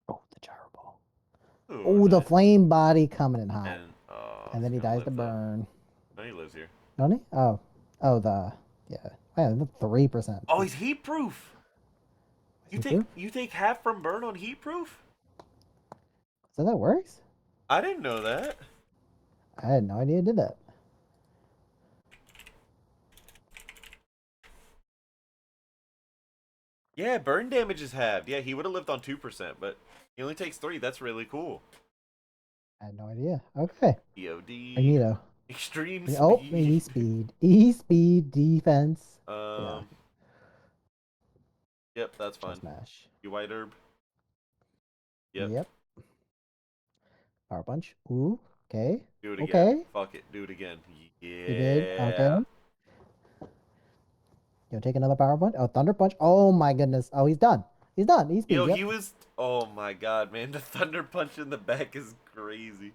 Speaker 2: Oh, the Gyro Ball.
Speaker 1: Ooh,
Speaker 2: Oh, the
Speaker 1: nice.
Speaker 2: flame body coming in hot.
Speaker 1: And
Speaker 2: And then
Speaker 1: he's
Speaker 2: he
Speaker 1: gonna
Speaker 2: dies to
Speaker 1: live though.
Speaker 2: burn.
Speaker 1: No, he lives here.
Speaker 2: Don't he? Oh. Oh, yeah. Man, the 3%.
Speaker 1: Oh,
Speaker 2: Is
Speaker 1: he's heat proof. You
Speaker 2: he
Speaker 1: take
Speaker 2: proof?
Speaker 1: you take half from burn on heat proof?
Speaker 2: So that works?
Speaker 1: I didn't know that.
Speaker 2: I had no idea it did that.
Speaker 1: Yeah, burn damage is halved. Yeah, he would have lived on 2%, but he only takes 3. That's really cool.
Speaker 2: I had no idea. Okay.
Speaker 1: EOD.
Speaker 2: Magneto.
Speaker 1: Extreme
Speaker 2: Oh,
Speaker 1: speed.
Speaker 2: E speed. E speed defense. Yeah.
Speaker 1: um yep, that's
Speaker 2: Chest
Speaker 1: fine.
Speaker 2: smash.
Speaker 1: You white herb? Yep.
Speaker 2: Yep. Power punch. Ooh. Okay.
Speaker 1: Do it again.
Speaker 2: Okay.
Speaker 1: Fuck it. Do it again.
Speaker 2: He did. Okay.
Speaker 1: Yeah.
Speaker 2: You'll take another power punch. Oh, thunder punch. Oh my goodness. Oh, he's done. He's done. E speed.
Speaker 1: Yo,
Speaker 2: Yep.
Speaker 1: he was. Oh my god, man. The thunder punch in the back is crazy.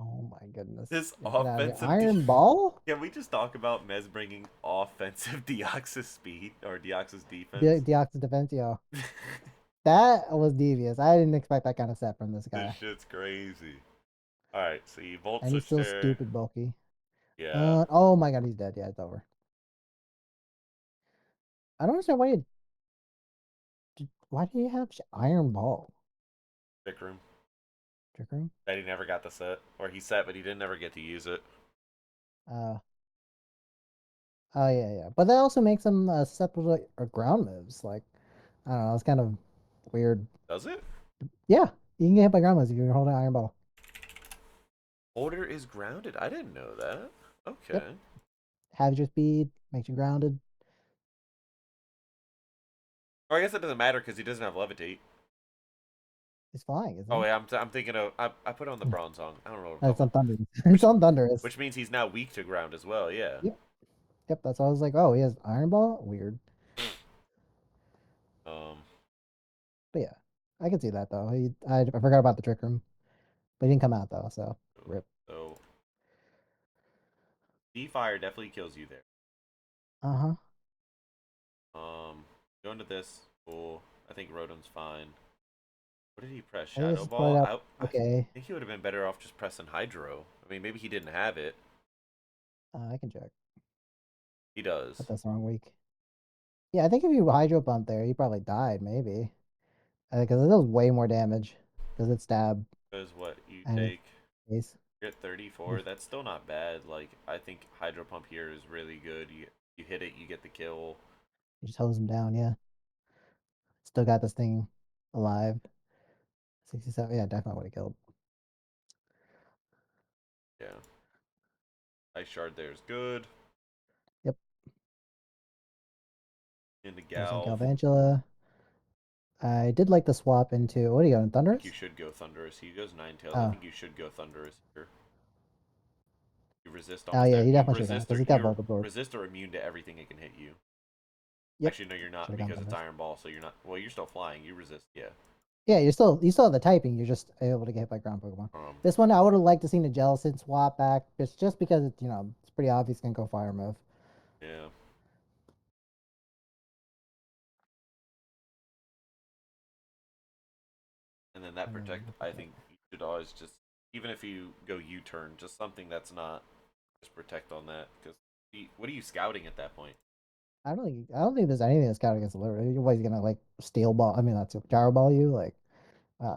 Speaker 2: Oh my goodness.
Speaker 1: This
Speaker 2: Yeah, get out of here.
Speaker 1: offensive.
Speaker 2: Iron ball.
Speaker 1: Can we just talk about Mez bringing offensive Deoxys speed or Deoxys defense?
Speaker 2: Deoxys defense. Yo, that was devious. I didn't expect that kind of set from this
Speaker 1: This
Speaker 2: guy.
Speaker 1: shit's crazy. Alright, so you Volt
Speaker 2: And he's
Speaker 1: switch
Speaker 2: still
Speaker 1: there.
Speaker 2: stupid bulky.
Speaker 1: Yeah.
Speaker 2: Oh my god, he's dead. Yeah, it's over. I don't understand why do you have iron ball?
Speaker 1: Trick room.
Speaker 2: Trick room.
Speaker 1: That he never got the set. Or he set, but he didn't ever get to use it.
Speaker 2: Uh. Oh yeah, yeah. But that also makes him susceptible to ground moves. Like I don't know. It's kind of weird.
Speaker 1: Does it?
Speaker 2: Yeah, you can get hit by ground moves if you're holding an iron ball.
Speaker 1: Order is grounded. I didn't know that.
Speaker 2: Yep.
Speaker 1: Okay.
Speaker 2: Halves your speed, makes you grounded.
Speaker 1: Or I guess it doesn't matter because he doesn't have levitate.
Speaker 2: He's flying, isn't
Speaker 1: Oh
Speaker 2: he?
Speaker 1: wait, I'm thinking of I put on the bronze song. I don't know what I'm
Speaker 2: No, it's
Speaker 1: talking
Speaker 2: on
Speaker 1: about.
Speaker 2: Thunder. It's
Speaker 1: Which
Speaker 2: on Thunderous.
Speaker 1: which means he's now weak to ground as well. Yeah.
Speaker 2: Yep. Yep. That's why I was like, oh, he has iron ball. Weird.
Speaker 1: Um.
Speaker 2: But yeah, I can see that though. I forgot about the trick room, but he didn't come out though. So rip.
Speaker 1: So D fire definitely kills you there.
Speaker 2: Uh huh.
Speaker 1: Going to this. Cool. I think Rotom's fine. What did he press?
Speaker 2: I think this
Speaker 1: Shadow
Speaker 2: is played
Speaker 1: Ball.
Speaker 2: out
Speaker 1: I
Speaker 2: okay.
Speaker 1: think he would have been better off just pressing Hydro. I mean, maybe he didn't have it.
Speaker 2: I can check.
Speaker 1: He
Speaker 2: But
Speaker 1: does.
Speaker 2: that's the wrong week. Yeah, I think if you hydro pump there, he probably died. Maybe because it does way more damage because it's stab
Speaker 1: Because what you
Speaker 2: and it's
Speaker 1: take,
Speaker 2: base.
Speaker 1: you're at 34. That's still not bad. Like I think Hydro Pump here is really good. You hit it, you get the kill.
Speaker 2: You just hose him down. Yeah. Still got this thing alive. 67. Yeah, definitely would have killed.
Speaker 1: Yeah. Ice Shard there is good.
Speaker 2: Yep.
Speaker 1: Into
Speaker 2: There's some
Speaker 1: Galv.
Speaker 2: Galvantula. I did like the swap into what are you going,
Speaker 1: I think you
Speaker 2: Thunderous?
Speaker 1: should go Thunderous. He goes Ninetales. I
Speaker 2: Oh,
Speaker 1: think you should go Thunderous here. You resist
Speaker 2: oh
Speaker 1: almost
Speaker 2: yeah,
Speaker 1: that.
Speaker 2: he
Speaker 1: You
Speaker 2: definitely should have
Speaker 1: resist
Speaker 2: because
Speaker 1: or
Speaker 2: he's got
Speaker 1: you're
Speaker 2: vocal board.
Speaker 1: resist or immune to everything it can hit you.
Speaker 2: Yep,
Speaker 1: Actually, no, you're
Speaker 2: should
Speaker 1: not
Speaker 2: have gone
Speaker 1: because it's
Speaker 2: Thunderous.
Speaker 1: Iron Ball, so you're not. Well, you're still flying. You resist. Yeah.
Speaker 2: Yeah, you still have the typing. You're just able to get hit by ground Pokemon.
Speaker 1: Um.
Speaker 2: This one I would have liked to seen the Jellicent swap back. It's just because it's it's pretty obvious gonna go fire move.
Speaker 1: Yeah. And then that
Speaker 2: And then
Speaker 1: protect. I think you should always just, even if you go U-turn, just something that's not just protect on that. Because what are you scouting at that point?
Speaker 2: I don't think there's anything that's got against the liver. What, he's gonna like steel ball. I mean, that's gyro ball you like. I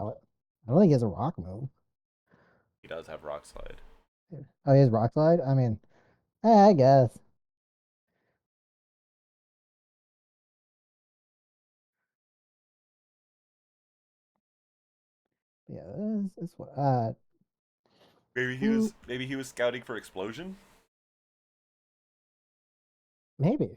Speaker 2: don't think he has a rock move.
Speaker 1: He does have Rock Slide.
Speaker 2: Oh, he has rock slide. I mean, I guess. Yeah, this what.
Speaker 1: Maybe he was scouting for Explosion.
Speaker 2: Maybe.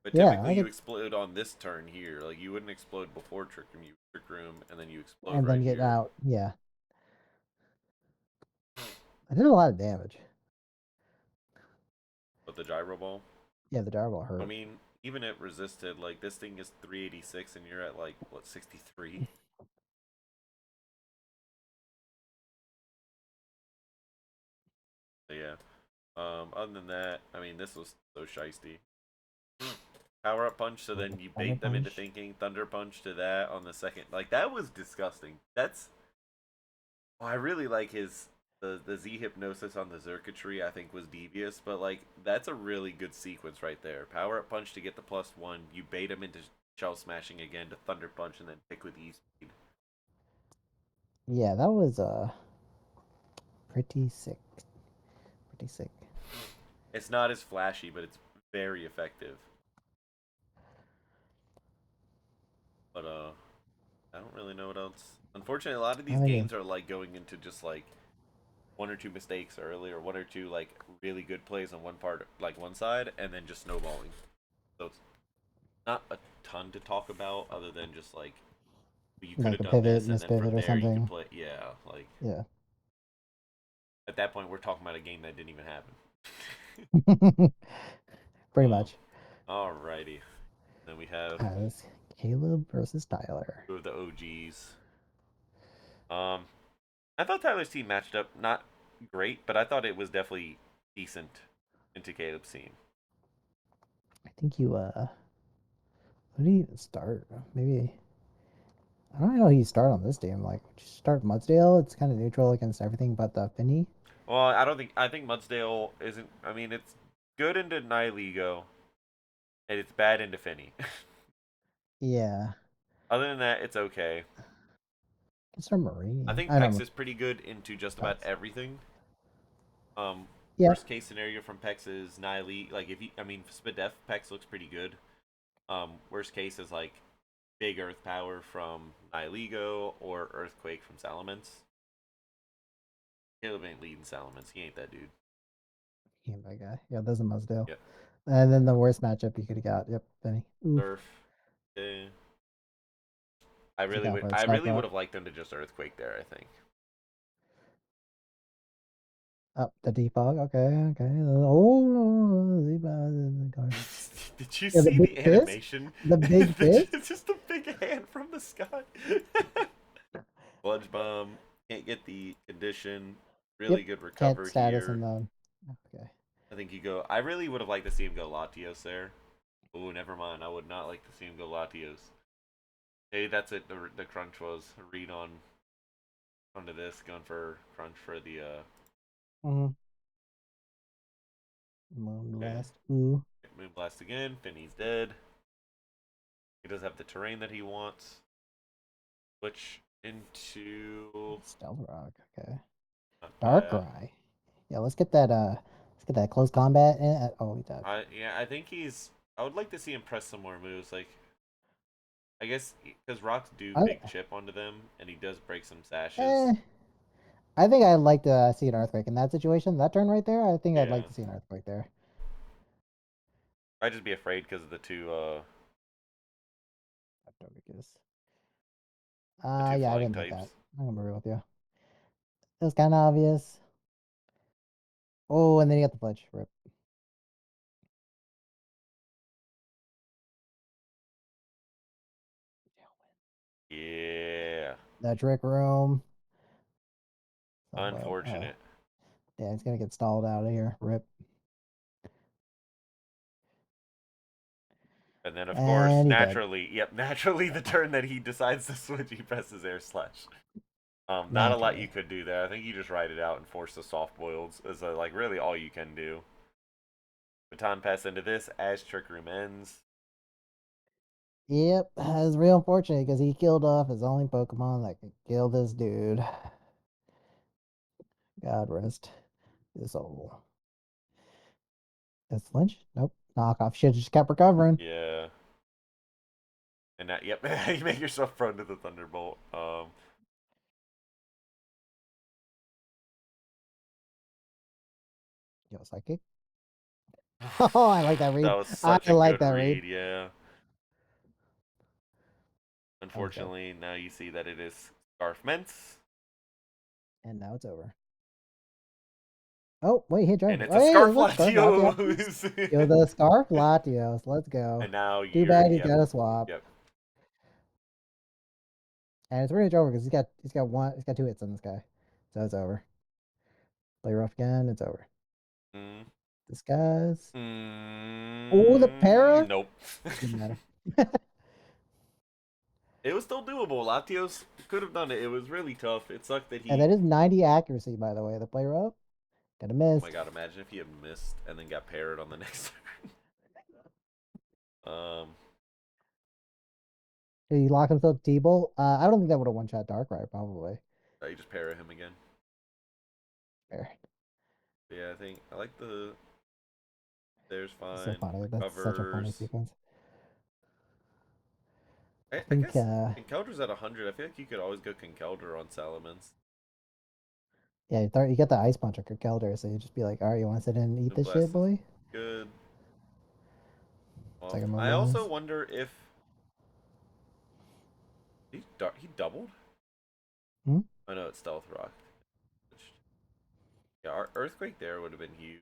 Speaker 1: But
Speaker 2: Yeah,
Speaker 1: typically
Speaker 2: I
Speaker 1: you
Speaker 2: could,
Speaker 1: explode on this turn here. Like you wouldn't explode before Trick Room. You Trick Room and then you explode
Speaker 2: and
Speaker 1: right
Speaker 2: then get
Speaker 1: here.
Speaker 2: out. Yeah, I did a lot of damage.
Speaker 1: With the Gyro Ball.
Speaker 2: Yeah, the direwall
Speaker 1: I
Speaker 2: hurt.
Speaker 1: mean, even it resisted. Like this thing is 386, and you're at like what 63. So yeah. Other than that, I mean, this was so shisty. Power up punch, so then you
Speaker 2: Thunder
Speaker 1: bait them into
Speaker 2: punch.
Speaker 1: thinking thunder punch to that on the second. Like that was disgusting. That's oh, I really like his the Z hypnosis on the circuitry. I think was devious, but like that's a really good sequence right there. Power up punch to get the +1. You bait him into shell smashing again to thunder punch, and then pick with E speed.
Speaker 2: Yeah, that was pretty sick. Pretty sick.
Speaker 1: It's not as flashy, but it's very effective. But I don't really know what else. Unfortunately, a lot of
Speaker 2: I
Speaker 1: these
Speaker 2: mean,
Speaker 1: games are like going into just like one or two mistakes early, or one or two like really good plays on one part, like one side, and then just snowballing. So it's not a ton to talk about other than just like you could
Speaker 2: like
Speaker 1: have
Speaker 2: a
Speaker 1: done
Speaker 2: pivot,
Speaker 1: this, and
Speaker 2: miss
Speaker 1: then from
Speaker 2: pivot or
Speaker 1: there you could
Speaker 2: something.
Speaker 1: play. Yeah, like
Speaker 2: Yeah.
Speaker 1: at that point we're talking about a game that didn't even happen.
Speaker 2: Pretty much.
Speaker 1: Alrighty, then we have
Speaker 2: As Caleb versus Tyler.
Speaker 1: two of the OGs. Um, I thought Tyler's team matched up not great, but I thought it was definitely decent into Caleb's team.
Speaker 2: I think you who do you even start? Maybe I don't know who you start on this team. Like just start Mudsdale. It's kind of neutral against everything but the Finny.
Speaker 1: Well, I don't think I think Mudsdale isn't. I mean, it's good into Nihilego, and it's bad into Finny.
Speaker 2: Yeah.
Speaker 1: Other than that, it's okay.
Speaker 2: It's from
Speaker 1: I
Speaker 2: Marini.
Speaker 1: think
Speaker 2: I
Speaker 1: Pex
Speaker 2: know.
Speaker 1: is pretty good into just about
Speaker 2: Pex.
Speaker 1: everything.
Speaker 2: Yeah.
Speaker 1: Worst case scenario from Pex is Nihile. Like if you, I mean, Spadef Pex looks pretty good. Worst case is like big Earth power from Nihilego or Earthquake from Salamence. Caleb ain't leading Salamence. He ain't that dude.
Speaker 2: Game by guy. Yeah, there's a Mudsdale.
Speaker 1: Yep.
Speaker 2: And then the worst matchup you could have got. Yep, Finny. Oof.
Speaker 1: Surf. Eh.
Speaker 2: Look out for that
Speaker 1: I
Speaker 2: Spark
Speaker 1: really would
Speaker 2: Rock.
Speaker 1: have liked them to just Earthquake there. I think.
Speaker 2: Up the defog. Okay, okay. Oh, the card.
Speaker 1: Did you
Speaker 2: Yeah, the
Speaker 1: see
Speaker 2: big
Speaker 1: the
Speaker 2: fist.
Speaker 1: animation?
Speaker 2: The big fist.
Speaker 1: It's just a big hand from the sky. Sludge bomb. Can't get the condition. Really
Speaker 2: Yep.
Speaker 1: good
Speaker 2: Cat
Speaker 1: recover
Speaker 2: status
Speaker 1: here.
Speaker 2: and the. Okay.
Speaker 1: I think you go. I really would have liked to see him go Latios there. Oh, never mind. I would not like to see him go Latios. Hey, that's it. The crunch was read on onto this, going for crunch for the
Speaker 2: Mm-hmm.
Speaker 1: okay.
Speaker 2: Moonblast. Ooh.
Speaker 1: Moonblast again. Finny's dead. He does have the terrain that he wants. Switch into
Speaker 2: Stealth Rock. Okay.
Speaker 1: not bad.
Speaker 2: Darkrai. Yeah, let's get that close combat in. Oh, he died.
Speaker 1: I think he's. I would like to see him press some more moves. Like I guess because rocks do
Speaker 2: I,
Speaker 1: big chip onto them, and he does break some sashes.
Speaker 2: eh, I think I'd like to see an earthquake in that situation. That turn right there, I think I'd like
Speaker 1: Yeah,
Speaker 2: to see an earthquake there.
Speaker 1: I'd just be afraid because of
Speaker 2: Because,
Speaker 1: the two
Speaker 2: yeah, I
Speaker 1: flying
Speaker 2: didn't think that.
Speaker 1: types.
Speaker 2: I'm gonna agree with you. It was kind of obvious. Oh, and then you got the pledge. Rip.
Speaker 1: Yeah,
Speaker 2: The trick room. So,
Speaker 1: unfortunate.
Speaker 2: yeah, it's gonna get stalled out of here. Rip.
Speaker 1: And then of course,
Speaker 2: And he's dead.
Speaker 1: naturally, yep, naturally the turn that he decides to switch, he presses air slash. Not a lot you
Speaker 2: Naturally.
Speaker 1: could do there. I think you just ride it out and force the soft boils. Is like really all you can do. Baton pass into this as Trick Room ends.
Speaker 2: Yep, it's real unfortunate because he killed off his only Pokemon that could kill this dude. God rest his soul. That's Lynch? Nope. Knockoff shit just kept recovering.
Speaker 1: Yeah, and that yep, you make yourself prone to the Thunderbolt.
Speaker 2: Yo, psychic. Oh, I like that
Speaker 1: That
Speaker 2: read.
Speaker 1: was
Speaker 2: I
Speaker 1: such a
Speaker 2: like
Speaker 1: good
Speaker 2: that read.
Speaker 1: read. Yeah.
Speaker 2: Oh, he's dead.
Speaker 1: Unfortunately, now you see that it is Scarf Ments.
Speaker 2: And now it's over. Oh, wait, he
Speaker 1: And
Speaker 2: driver.
Speaker 1: it's
Speaker 2: Oh,
Speaker 1: a
Speaker 2: yeah,
Speaker 1: Scarf
Speaker 2: look, Scarf Latios. Yo,
Speaker 1: Latios.
Speaker 2: the Scarf Latios. Let's go.
Speaker 1: And now
Speaker 2: Too
Speaker 1: you're,
Speaker 2: bad you
Speaker 1: yep,
Speaker 2: got a swap.
Speaker 1: yep.
Speaker 2: And it's pretty much over because he's got two hits on this guy. So it's over. Play rough again, it's over.
Speaker 1: Mm,
Speaker 2: This guy's oh the para?
Speaker 1: nope.
Speaker 2: Didn't matter.
Speaker 1: It was still doable. Latios could have done it. It was really tough. It sucked that
Speaker 2: And
Speaker 1: he.
Speaker 2: that is 90 accuracy, by the way. The play rough. Could have
Speaker 1: Oh my
Speaker 2: missed.
Speaker 1: god! Imagine if he had missed and then got parried on the next turn.
Speaker 2: Did he lock himself to T-Bolt? I don't think that would have one-shot Darkrai, probably.
Speaker 1: You just parry him again.
Speaker 2: Fair.
Speaker 1: But yeah, I think I like the. There's
Speaker 2: It's so
Speaker 1: fine.
Speaker 2: funny. That's such a funny
Speaker 1: Recovers.
Speaker 2: sequence. I
Speaker 1: I
Speaker 2: think,
Speaker 1: guess Encounter's at 100. I feel like you could always go Conkeldurr on Salamence.
Speaker 2: yeah, you get the Ice Punch or Kelder, so you just be like, all right, you want to sit in and eat this shit,
Speaker 1: Moonblast is
Speaker 2: boy?
Speaker 1: good. Well,
Speaker 2: Second
Speaker 1: I also
Speaker 2: Moonblast.
Speaker 1: wonder if he doubled.
Speaker 2: Hmm?
Speaker 1: I know it's Stealth Rock. Yeah, our Earthquake there would have been huge,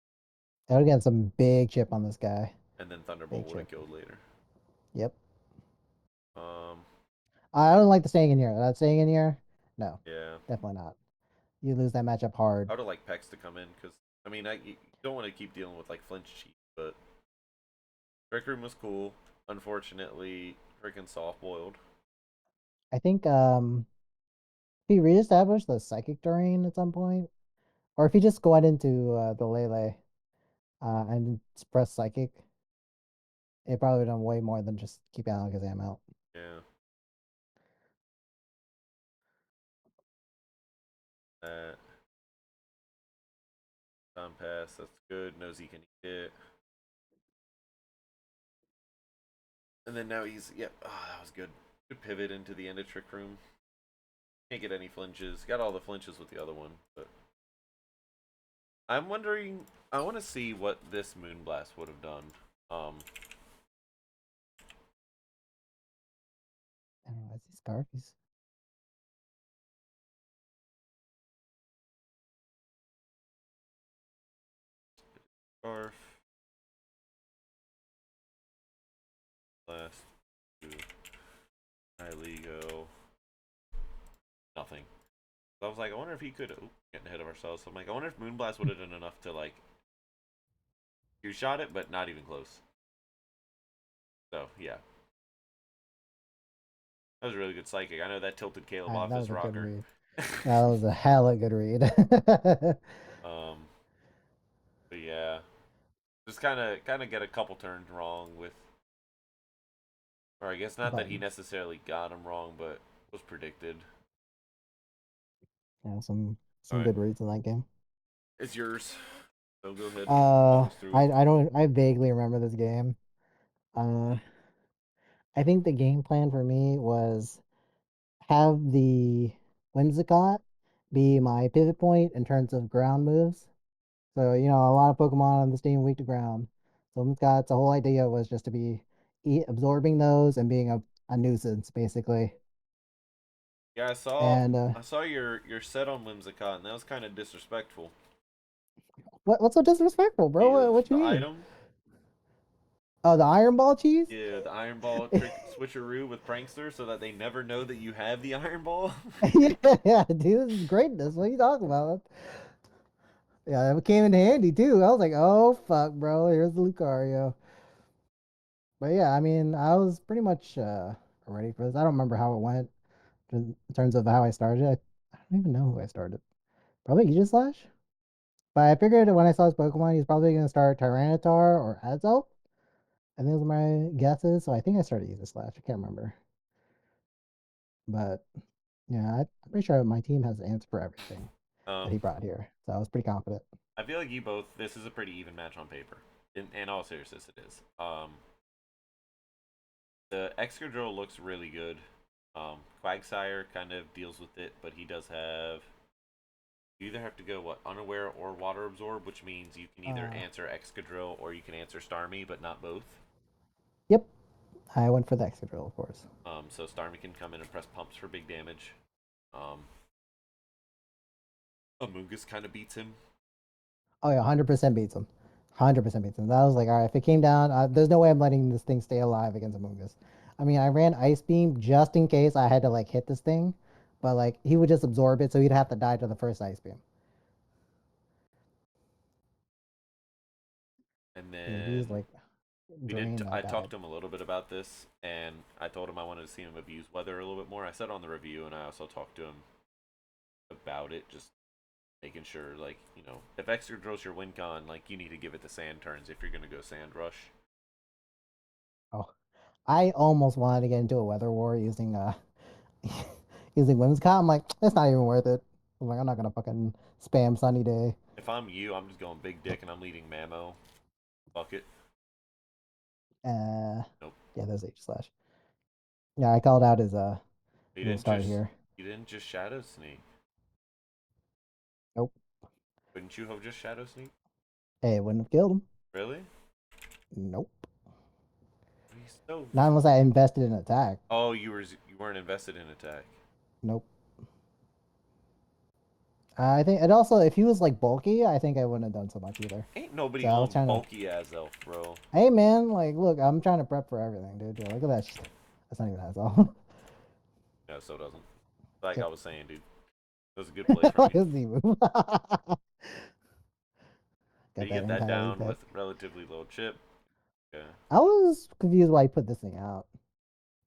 Speaker 2: That would get some big chip on this guy.
Speaker 1: and then Thunderbolt
Speaker 2: Big
Speaker 1: would have
Speaker 2: chip.
Speaker 1: killed later.
Speaker 2: Yep.
Speaker 1: Um,
Speaker 2: I don't like the staying in here. That staying in here? No,
Speaker 1: yeah,
Speaker 2: definitely not. You lose that matchup hard.
Speaker 1: I would have liked Pex to come in because I mean, you don't want to keep dealing with like flinch cheat, but Trick Room was cool. Unfortunately, freaking soft boiled.
Speaker 2: I think if he reestablished the psychic terrain at some point, or if he just go out into the Lele and press psychic, it probably would have done way more than just keep Alakazam out.
Speaker 1: Yeah. That time pass, that's good. Knows he can eat it. And then now he's yep. Oh, that was good. Good pivot into the end of Trick Room. Can't get any flinches. Got all the flinches with the other one, but I'm wondering. I want to see what this Moonblast would have done.
Speaker 2: I don't know. Is he Scarf? He's
Speaker 1: Scarf last two. Ligo. Nothing. So I was like, I wonder if he could. Ooh, getting ahead of ourselves. So I'm like, I wonder if Moonblast would have done enough to like two shot it, but not even close. So yeah, that was a really good psychic. I know that tilted Caleb off
Speaker 2: that
Speaker 1: his
Speaker 2: was a good
Speaker 1: rocker.
Speaker 2: read. That was a hella good read.
Speaker 1: um, but yeah, just kind of get a couple turns wrong with, or I guess not that he
Speaker 2: Buttons.
Speaker 1: necessarily got him wrong, but was predicted.
Speaker 2: Yeah,
Speaker 1: All
Speaker 2: some
Speaker 1: right,
Speaker 2: good reads in that game.
Speaker 1: it's yours. So go ahead, walk us through it.
Speaker 2: I vaguely remember this game. Uh, I think the game plan for me was have the Whimsicott be my pivot point in terms of ground moves. So, a lot of Pokemon on this team weak to ground. So Whimsicott's the whole idea was just to be absorbing those and being a nuisance, basically.
Speaker 1: Yeah,
Speaker 2: And
Speaker 1: I saw your set on Whimsicott, and that was kind of disrespectful.
Speaker 2: what's so disrespectful, bro? What you
Speaker 1: The
Speaker 2: mean?
Speaker 1: item,
Speaker 2: Oh, the Iron Ball cheese?
Speaker 1: yeah, the Iron Ball trick switcheroo with Prankster, so that they never know that you have the Iron Ball.
Speaker 2: Yeah, yeah, dude, this is greatness. What are you talking about? Yeah, it came in handy too. I was like, oh fuck, bro, here's the Lucario. But yeah, I mean, I was pretty much ready for this. I don't remember how it went in terms of how I started. I don't even know who I started. Probably Aegislash. But I figured when I saw his Pokemon, he's probably gonna start Tyranitar or Azelf. I think those are my guesses. So I think I started Aegislash. I can't remember. But yeah, I'm pretty sure my team has the answer for everything that
Speaker 1: um,
Speaker 2: he brought here. So I was pretty confident.
Speaker 1: I feel like you both. This is a pretty even match on paper. In all seriousness, it is. The Excadrill looks really good. Quagsire kind of deals with it, but he does have. You either have to go what unaware or water absorb, which means you can either
Speaker 2: Uh,
Speaker 1: answer Excadrill or you can answer Starmie, but not both.
Speaker 2: yep, I went for the Excadrill, of course.
Speaker 1: So Starmie can come in and press pumps for big damage. Um, Amoonguss kind of beats him.
Speaker 2: Oh yeah, 100% beats him. 100% beats him. That was like, all right, if it came down, there's no way I'm letting this thing stay alive against Amogus. I mean, I ran Ice Beam just in case I had to like hit this thing, but like he would just absorb it, so he'd have to die to the first Ice Beam.
Speaker 1: And
Speaker 2: Dude, he's
Speaker 1: then
Speaker 2: like drain
Speaker 1: I
Speaker 2: that guy.
Speaker 1: talked to him a little bit about this, and I told him I wanted to see him abuse weather a little bit more. I said on the review, and I also talked to him about it, just making sure, like, if extra draws your win con, like, you need to give it the sand turns if you're gonna go sand rush.
Speaker 2: Oh, I almost wanted to get into a weather war using using Whimsicott. I'm like, it's not even worth it. I'm like, I'm not gonna fucking spam Sunny Day.
Speaker 1: If I'm you, I'm just going big dick and I'm leading Mamo. Fuck it.
Speaker 2: Uh,
Speaker 1: Nope.
Speaker 2: yeah, there's H slash. Yeah, I called out his
Speaker 1: You
Speaker 2: little
Speaker 1: didn't
Speaker 2: start
Speaker 1: just
Speaker 2: here.
Speaker 1: you didn't just shadow sneak.
Speaker 2: Nope.
Speaker 1: Wouldn't you have just shadow sneak?
Speaker 2: Hey, it wouldn't have killed him.
Speaker 1: Really?
Speaker 2: Nope.
Speaker 1: He's so.
Speaker 2: Not unless I invested in attack.
Speaker 1: Oh, you weren't invested in attack.
Speaker 2: Nope. I think it also, if he was like bulky, I think I wouldn't have done so much either.
Speaker 1: Ain't nobody
Speaker 2: So I was
Speaker 1: going
Speaker 2: trying to,
Speaker 1: bulky as elf, bro.
Speaker 2: hey man, like, look, I'm trying to prep for everything, dude. Dude, look at that. That's not even that all.
Speaker 1: No, so doesn't. Like I
Speaker 2: Yep.
Speaker 1: was saying, dude, it was a good play from
Speaker 2: Like
Speaker 1: you.
Speaker 2: a Z move. Got
Speaker 1: Did you
Speaker 2: that
Speaker 1: get that
Speaker 2: entirely
Speaker 1: down
Speaker 2: pet.
Speaker 1: with relatively low chip? Yeah.
Speaker 2: I was confused why he put this thing out.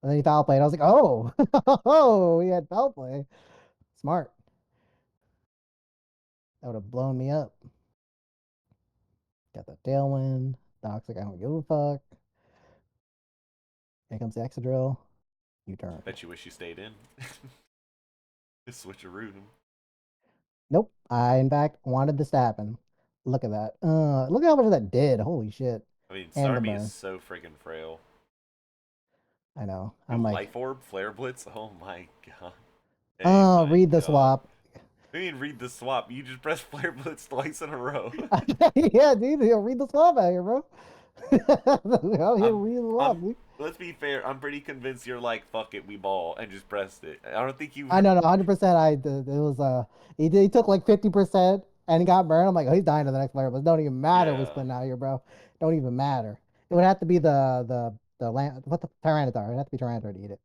Speaker 2: And then he foul played. I was like, oh, oh, he had foul play. Smart. That would have blown me up. Got the tailwind. Doc's like, I don't give a fuck. Here comes the Exadrill. U turn.
Speaker 1: Bet you wish you stayed in. Switcheroo.
Speaker 2: Nope. I, in fact, wanted this to happen. Look at that. Look at how much that did. Holy shit.
Speaker 1: I mean,
Speaker 2: And the
Speaker 1: Starmie is
Speaker 2: burn.
Speaker 1: so friggin' frail.
Speaker 2: I know. I'm
Speaker 1: Dude,
Speaker 2: like,
Speaker 1: Life Orb, Flare Blitz. Oh my god. Hey my
Speaker 2: read the
Speaker 1: god.
Speaker 2: swap.
Speaker 1: I mean, read the swap. You just press Flare Blitz twice in a row.
Speaker 2: Yeah, dude. Read the swap out here, bro. Out here,
Speaker 1: I'm,
Speaker 2: read the swap,
Speaker 1: I'm.
Speaker 2: dude.
Speaker 1: Let's be fair. I'm pretty convinced you're like, fuck it, we ball, and just pressed it. I don't think you.
Speaker 2: I know, no, 100%. I did. It was he took like 50% and he got burned. I'm like, oh, he's dying to the next player, but it don't even matter what's
Speaker 1: Yeah.
Speaker 2: putting out here, bro. Don't even matter. It would have to be the land. What the Tyranitar? It'd have to be Tyranitar to eat it.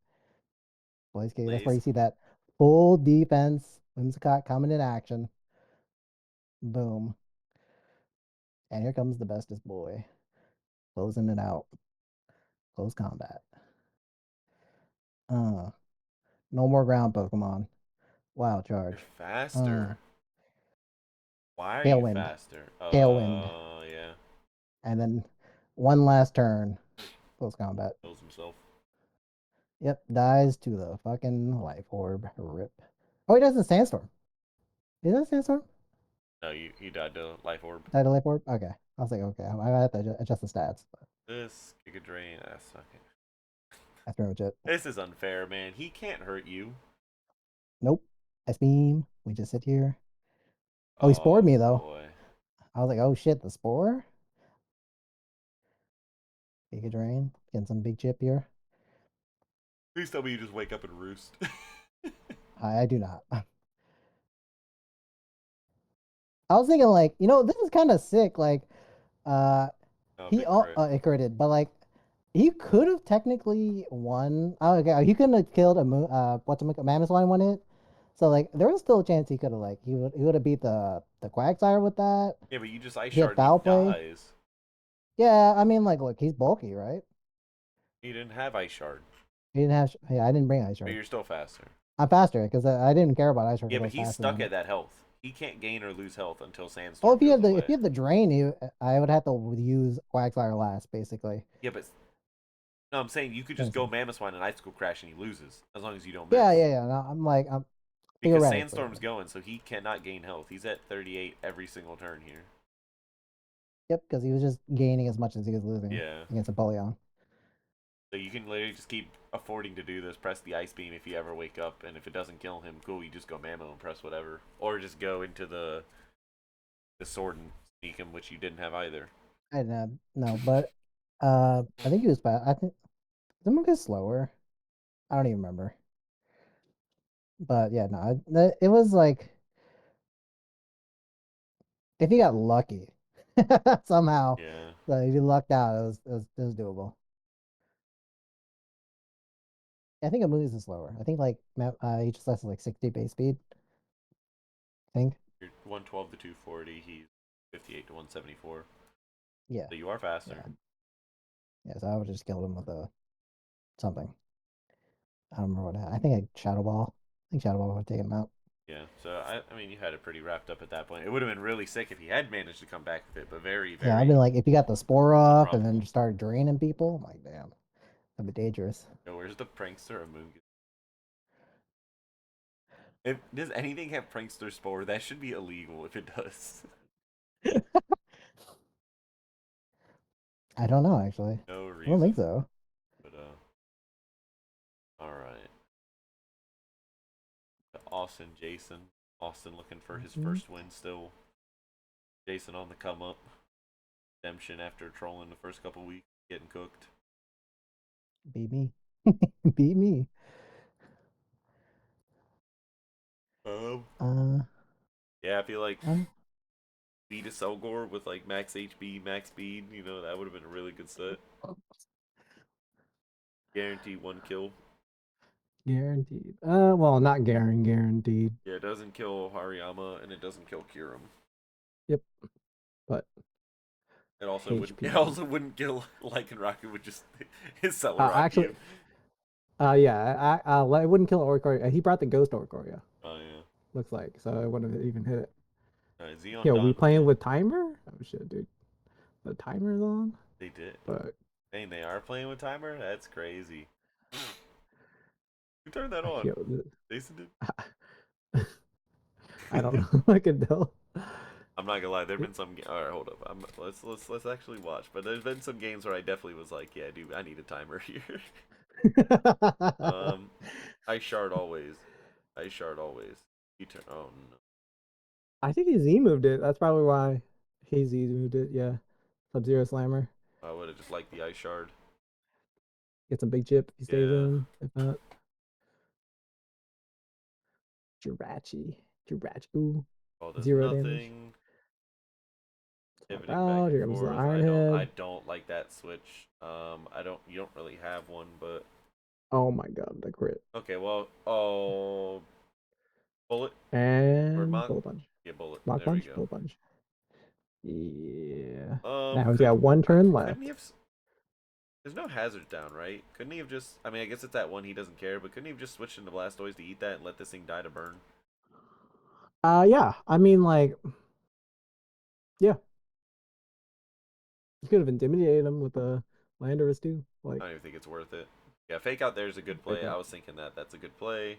Speaker 2: Blaze Cave. That's where
Speaker 1: Blaze.
Speaker 2: you see that full defense. Whimsicott coming in action. Boom. And here comes the bestest boy. Closing it out. Close combat. Uh, no more ground Pokemon. Wow,
Speaker 1: You're
Speaker 2: charge. Uh,
Speaker 1: faster. Why are you
Speaker 2: Tailwind.
Speaker 1: faster?
Speaker 2: Tailwind.
Speaker 1: Yeah.
Speaker 2: And then one last turn. Close combat.
Speaker 1: Kills himself.
Speaker 2: Yep, dies to the fucking life orb. Rip. Oh, he does the sandstorm. Is that a sandstorm?
Speaker 1: No, you died to Life Orb.
Speaker 2: Died to life orb? Okay. I was like, okay, I might have to adjust the stats. But
Speaker 1: This Giga Drain. That's okay.
Speaker 2: that's pretty much it.
Speaker 1: This is unfair, man. He can't hurt you.
Speaker 2: Nope. Ice beam. We just sit here. Oh, he spored
Speaker 1: Oh
Speaker 2: me though.
Speaker 1: boy.
Speaker 2: I was like, oh shit, the spore? Giga drain. Getting some big chip here.
Speaker 1: Please tell me you just wake up and roost.
Speaker 2: I do not. I was thinking like, this is kind of sick. Like, uh,
Speaker 1: Oh,
Speaker 2: he
Speaker 1: big crit.
Speaker 2: it critted, but like, he could have technically won. Oh, okay, he couldn't have killed a what's a Mammoth line one hit. So like, there was still a chance he could have like he would have beat the Quagsire with that.
Speaker 1: Yeah, but you just Ice
Speaker 2: He had
Speaker 1: Shard and he
Speaker 2: foul play.
Speaker 1: dies.
Speaker 2: Yeah, I mean like, look, he's bulky, right?
Speaker 1: He didn't have Ice Shard,
Speaker 2: He didn't have. Yeah, I didn't bring Ice
Speaker 1: but
Speaker 2: Shard.
Speaker 1: you're still faster.
Speaker 2: I'm faster because I didn't care about Ice Shard
Speaker 1: Yeah,
Speaker 2: because I
Speaker 1: but
Speaker 2: was
Speaker 1: he's
Speaker 2: faster
Speaker 1: stuck
Speaker 2: than
Speaker 1: at
Speaker 2: it.
Speaker 1: that health. He can't gain or lose health until
Speaker 2: Oh,
Speaker 1: Sandstorm goes
Speaker 2: if
Speaker 1: away.
Speaker 2: you had the drain, I would have to use Quagsire last, basically.
Speaker 1: Yeah, but no, I'm saying you could just go
Speaker 2: Understand?
Speaker 1: Mammoth and Icicle Crash and he loses as long as you don't
Speaker 2: Yeah,
Speaker 1: miss.
Speaker 2: yeah, yeah. No, I'm
Speaker 1: Because
Speaker 2: theoretically.
Speaker 1: Sandstorm's going, so he cannot gain health. He's at 38 every single turn here.
Speaker 2: Yep, because he was just gaining as much as he was losing
Speaker 1: Yeah.
Speaker 2: against Apollyon.
Speaker 1: So you can literally just keep affording to do this. Press the Ice Beam if you ever wake up, and if it doesn't kill him, cool, you just go Mammo and press whatever. Or just go into the Sword and sneak him, which you didn't have either.
Speaker 2: I didn't have, no, but I think he was fast. I think someone get slower. I don't even remember. But yeah, no, it was like if you got lucky somehow,
Speaker 1: Yeah.
Speaker 2: so if you lucked out, it was doable. I think a moves is slower. I think like he just has like 60 base speed. I think.
Speaker 1: You're 112 to 240. He's 58 to 174.
Speaker 2: Yeah,
Speaker 1: So you are faster.
Speaker 2: yeah, yeah. So I would just kill him with a something. I don't remember what I had. I think I Shadow Ball. I think Shadow Ball would have taken him out.
Speaker 1: Yeah. So I mean, you had it pretty wrapped up at that point. It would have been really sick if he had managed to come back with it, but very,
Speaker 2: Yeah, I'd be
Speaker 1: very
Speaker 2: like, if you got the spore up and then
Speaker 1: improbable.
Speaker 2: just started draining people, I'm like, damn, that'd be dangerous.
Speaker 1: Yo, where's the prankster of Moon? If does anything have prankster spore, that should be illegal if it does.
Speaker 2: I don't know actually.
Speaker 1: No
Speaker 2: I don't think
Speaker 1: reason.
Speaker 2: so.
Speaker 1: But all right. Austin, Jason. Austin looking for his
Speaker 2: Mhm.
Speaker 1: first win still. Jason on the come up. Redemption after trolling the first couple weeks, getting cooked.
Speaker 2: Beat me. Beat me.
Speaker 1: Um,
Speaker 2: Uh,
Speaker 1: yeah, I feel like
Speaker 2: uh,
Speaker 1: beat a Selgor with like max HP, max speed. You know that would have been a really good set. Guarantee one kill.
Speaker 2: Guaranteed. Well, not guaranteed.
Speaker 1: Yeah, it doesn't kill Hariyama and it doesn't kill Kirim.
Speaker 2: Yep, but
Speaker 1: It also wouldn't. It
Speaker 2: HP.
Speaker 1: also wouldn't kill Lycanroc with just his
Speaker 2: Actually,
Speaker 1: Celerakian.
Speaker 2: yeah, I wouldn't kill Oricorio. He brought the Ghost Oricorio.
Speaker 1: Oh yeah.
Speaker 2: Looks like so. I wouldn't have even hit it.
Speaker 1: Xeon
Speaker 2: Yo, we playing
Speaker 1: Donphan.
Speaker 2: with timer? Oh shit, dude. The timer's on.
Speaker 1: They did.
Speaker 2: But
Speaker 1: Dang, they are playing with timer. That's crazy. Who turned that on?
Speaker 2: yo,
Speaker 1: Jason did.
Speaker 2: I don't know. I can tell.
Speaker 1: I'm not gonna lie. There've been some. All right, hold up. Let's actually watch. But there's been some games where I definitely was like, yeah, dude, I need a timer here. um, I shard always. I shard always. You turn. Oh no.
Speaker 2: I think he Z moved it. That's probably why he Z moved it. Yeah, Sub Zero Slammer.
Speaker 1: I would have just liked the ice shard.
Speaker 2: Get some big chip if he stays
Speaker 1: Yeah.
Speaker 2: in. If not, Jirachi. Jirachi. Ooh,
Speaker 1: All does
Speaker 2: zero damage.
Speaker 1: nothing.
Speaker 2: Swap
Speaker 1: Pivoting back
Speaker 2: out.
Speaker 1: and
Speaker 2: Here comes the
Speaker 1: forth.
Speaker 2: Iron
Speaker 1: I
Speaker 2: Head.
Speaker 1: don't like that switch. I don't. You don't really have one, but
Speaker 2: Oh my god, the crit.
Speaker 1: okay. Well, oh, bullet or
Speaker 2: And
Speaker 1: Mach.
Speaker 2: Bullet Punch.
Speaker 1: Yeah, bullet.
Speaker 2: Block
Speaker 1: There we
Speaker 2: Punch.
Speaker 1: go.
Speaker 2: Bullet Punch. Yeah. Now he's
Speaker 1: Could
Speaker 2: got one turn
Speaker 1: couldn't he
Speaker 2: left.
Speaker 1: have? There's no hazard down, right? Couldn't he have just? I mean, I guess it's that one he doesn't care, but couldn't he have just switched into Blastoise to eat that and let this thing die to burn?
Speaker 2: Yeah. I mean, like, yeah, you could have intimidated him with a Landorus too.
Speaker 1: I
Speaker 2: Like,
Speaker 1: don't even think it's worth it. Yeah, fake out there's a good
Speaker 2: pick
Speaker 1: play. I
Speaker 2: up
Speaker 1: was thinking that that's a good play.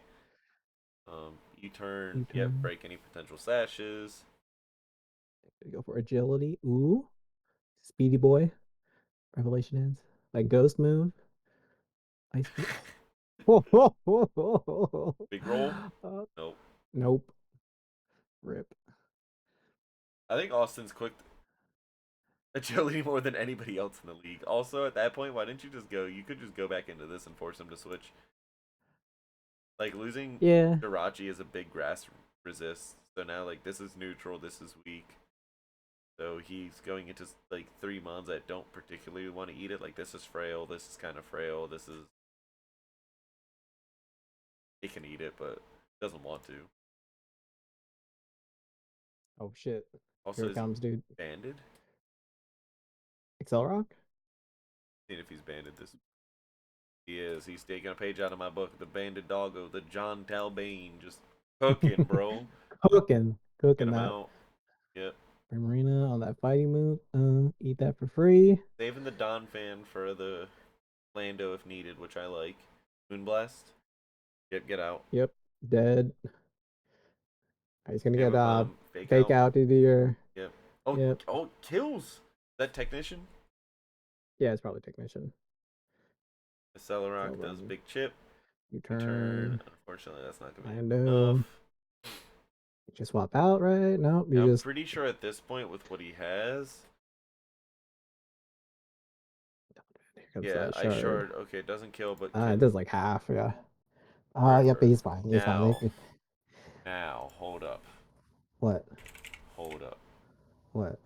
Speaker 1: U-turn. Yep,
Speaker 2: U-turn.
Speaker 1: break any potential sashes.
Speaker 2: Go for agility. Ooh, Speedy Boy. Revelation ends. Like Ghost move. Ice beam.
Speaker 1: Big roll.
Speaker 2: Uh,
Speaker 1: Nope.
Speaker 2: nope. Rip.
Speaker 1: I think Austin's quick agility more than anybody else in the league. Also, at that point, why didn't you just go? You could just go back into this and force him to switch. Like losing
Speaker 2: Yeah.
Speaker 1: Jirachi is a big grass resist. So now like this is neutral, this is weak. So he's going into like 3 months that don't particularly want to eat it. Like this is frail, this is kind of frail, this is he can eat it, but doesn't want to.
Speaker 2: Oh shit. Here
Speaker 1: Also,
Speaker 2: it
Speaker 1: is he
Speaker 2: comes, dude.
Speaker 1: banded?
Speaker 2: Accelerock?
Speaker 1: Seeing if he's banded this. He is. He's taking a page out of my book. The banded doggo, the John Talbane, just cooking, bro.
Speaker 2: Cooking.
Speaker 1: Get
Speaker 2: Cooking
Speaker 1: him
Speaker 2: that.
Speaker 1: out. Yep.
Speaker 2: Primarina on that fighting move. Eat that for free.
Speaker 1: Saving the Don fan for the Lando if needed, which I like. Moonblast. Yep, get out.
Speaker 2: Yep. Dead. He's gonna get
Speaker 1: Hammer bomb. Fake
Speaker 2: fake
Speaker 1: out.
Speaker 2: out into your
Speaker 1: Yep. Oh,
Speaker 2: yep.
Speaker 1: oh, kills. That technician.
Speaker 2: Yeah, it's probably technician.
Speaker 1: The Celerock
Speaker 2: So
Speaker 1: does
Speaker 2: run.
Speaker 1: big chip.
Speaker 2: You
Speaker 1: You turn.
Speaker 2: turn.
Speaker 1: Unfortunately, that's not gonna be enough.
Speaker 2: Lando. You just swap out, right? Nope. You
Speaker 1: Yeah, I'm
Speaker 2: just
Speaker 1: pretty sure at this point with what he has.
Speaker 2: here comes
Speaker 1: Yeah,
Speaker 2: that
Speaker 1: I
Speaker 2: shard.
Speaker 1: shard. Okay, it doesn't kill, but
Speaker 2: It
Speaker 1: can
Speaker 2: does like half, yeah. Yep,
Speaker 1: forever.
Speaker 2: he's fine. He's fine.
Speaker 1: Now, now, hold up,
Speaker 2: What?
Speaker 1: hold up.
Speaker 2: What?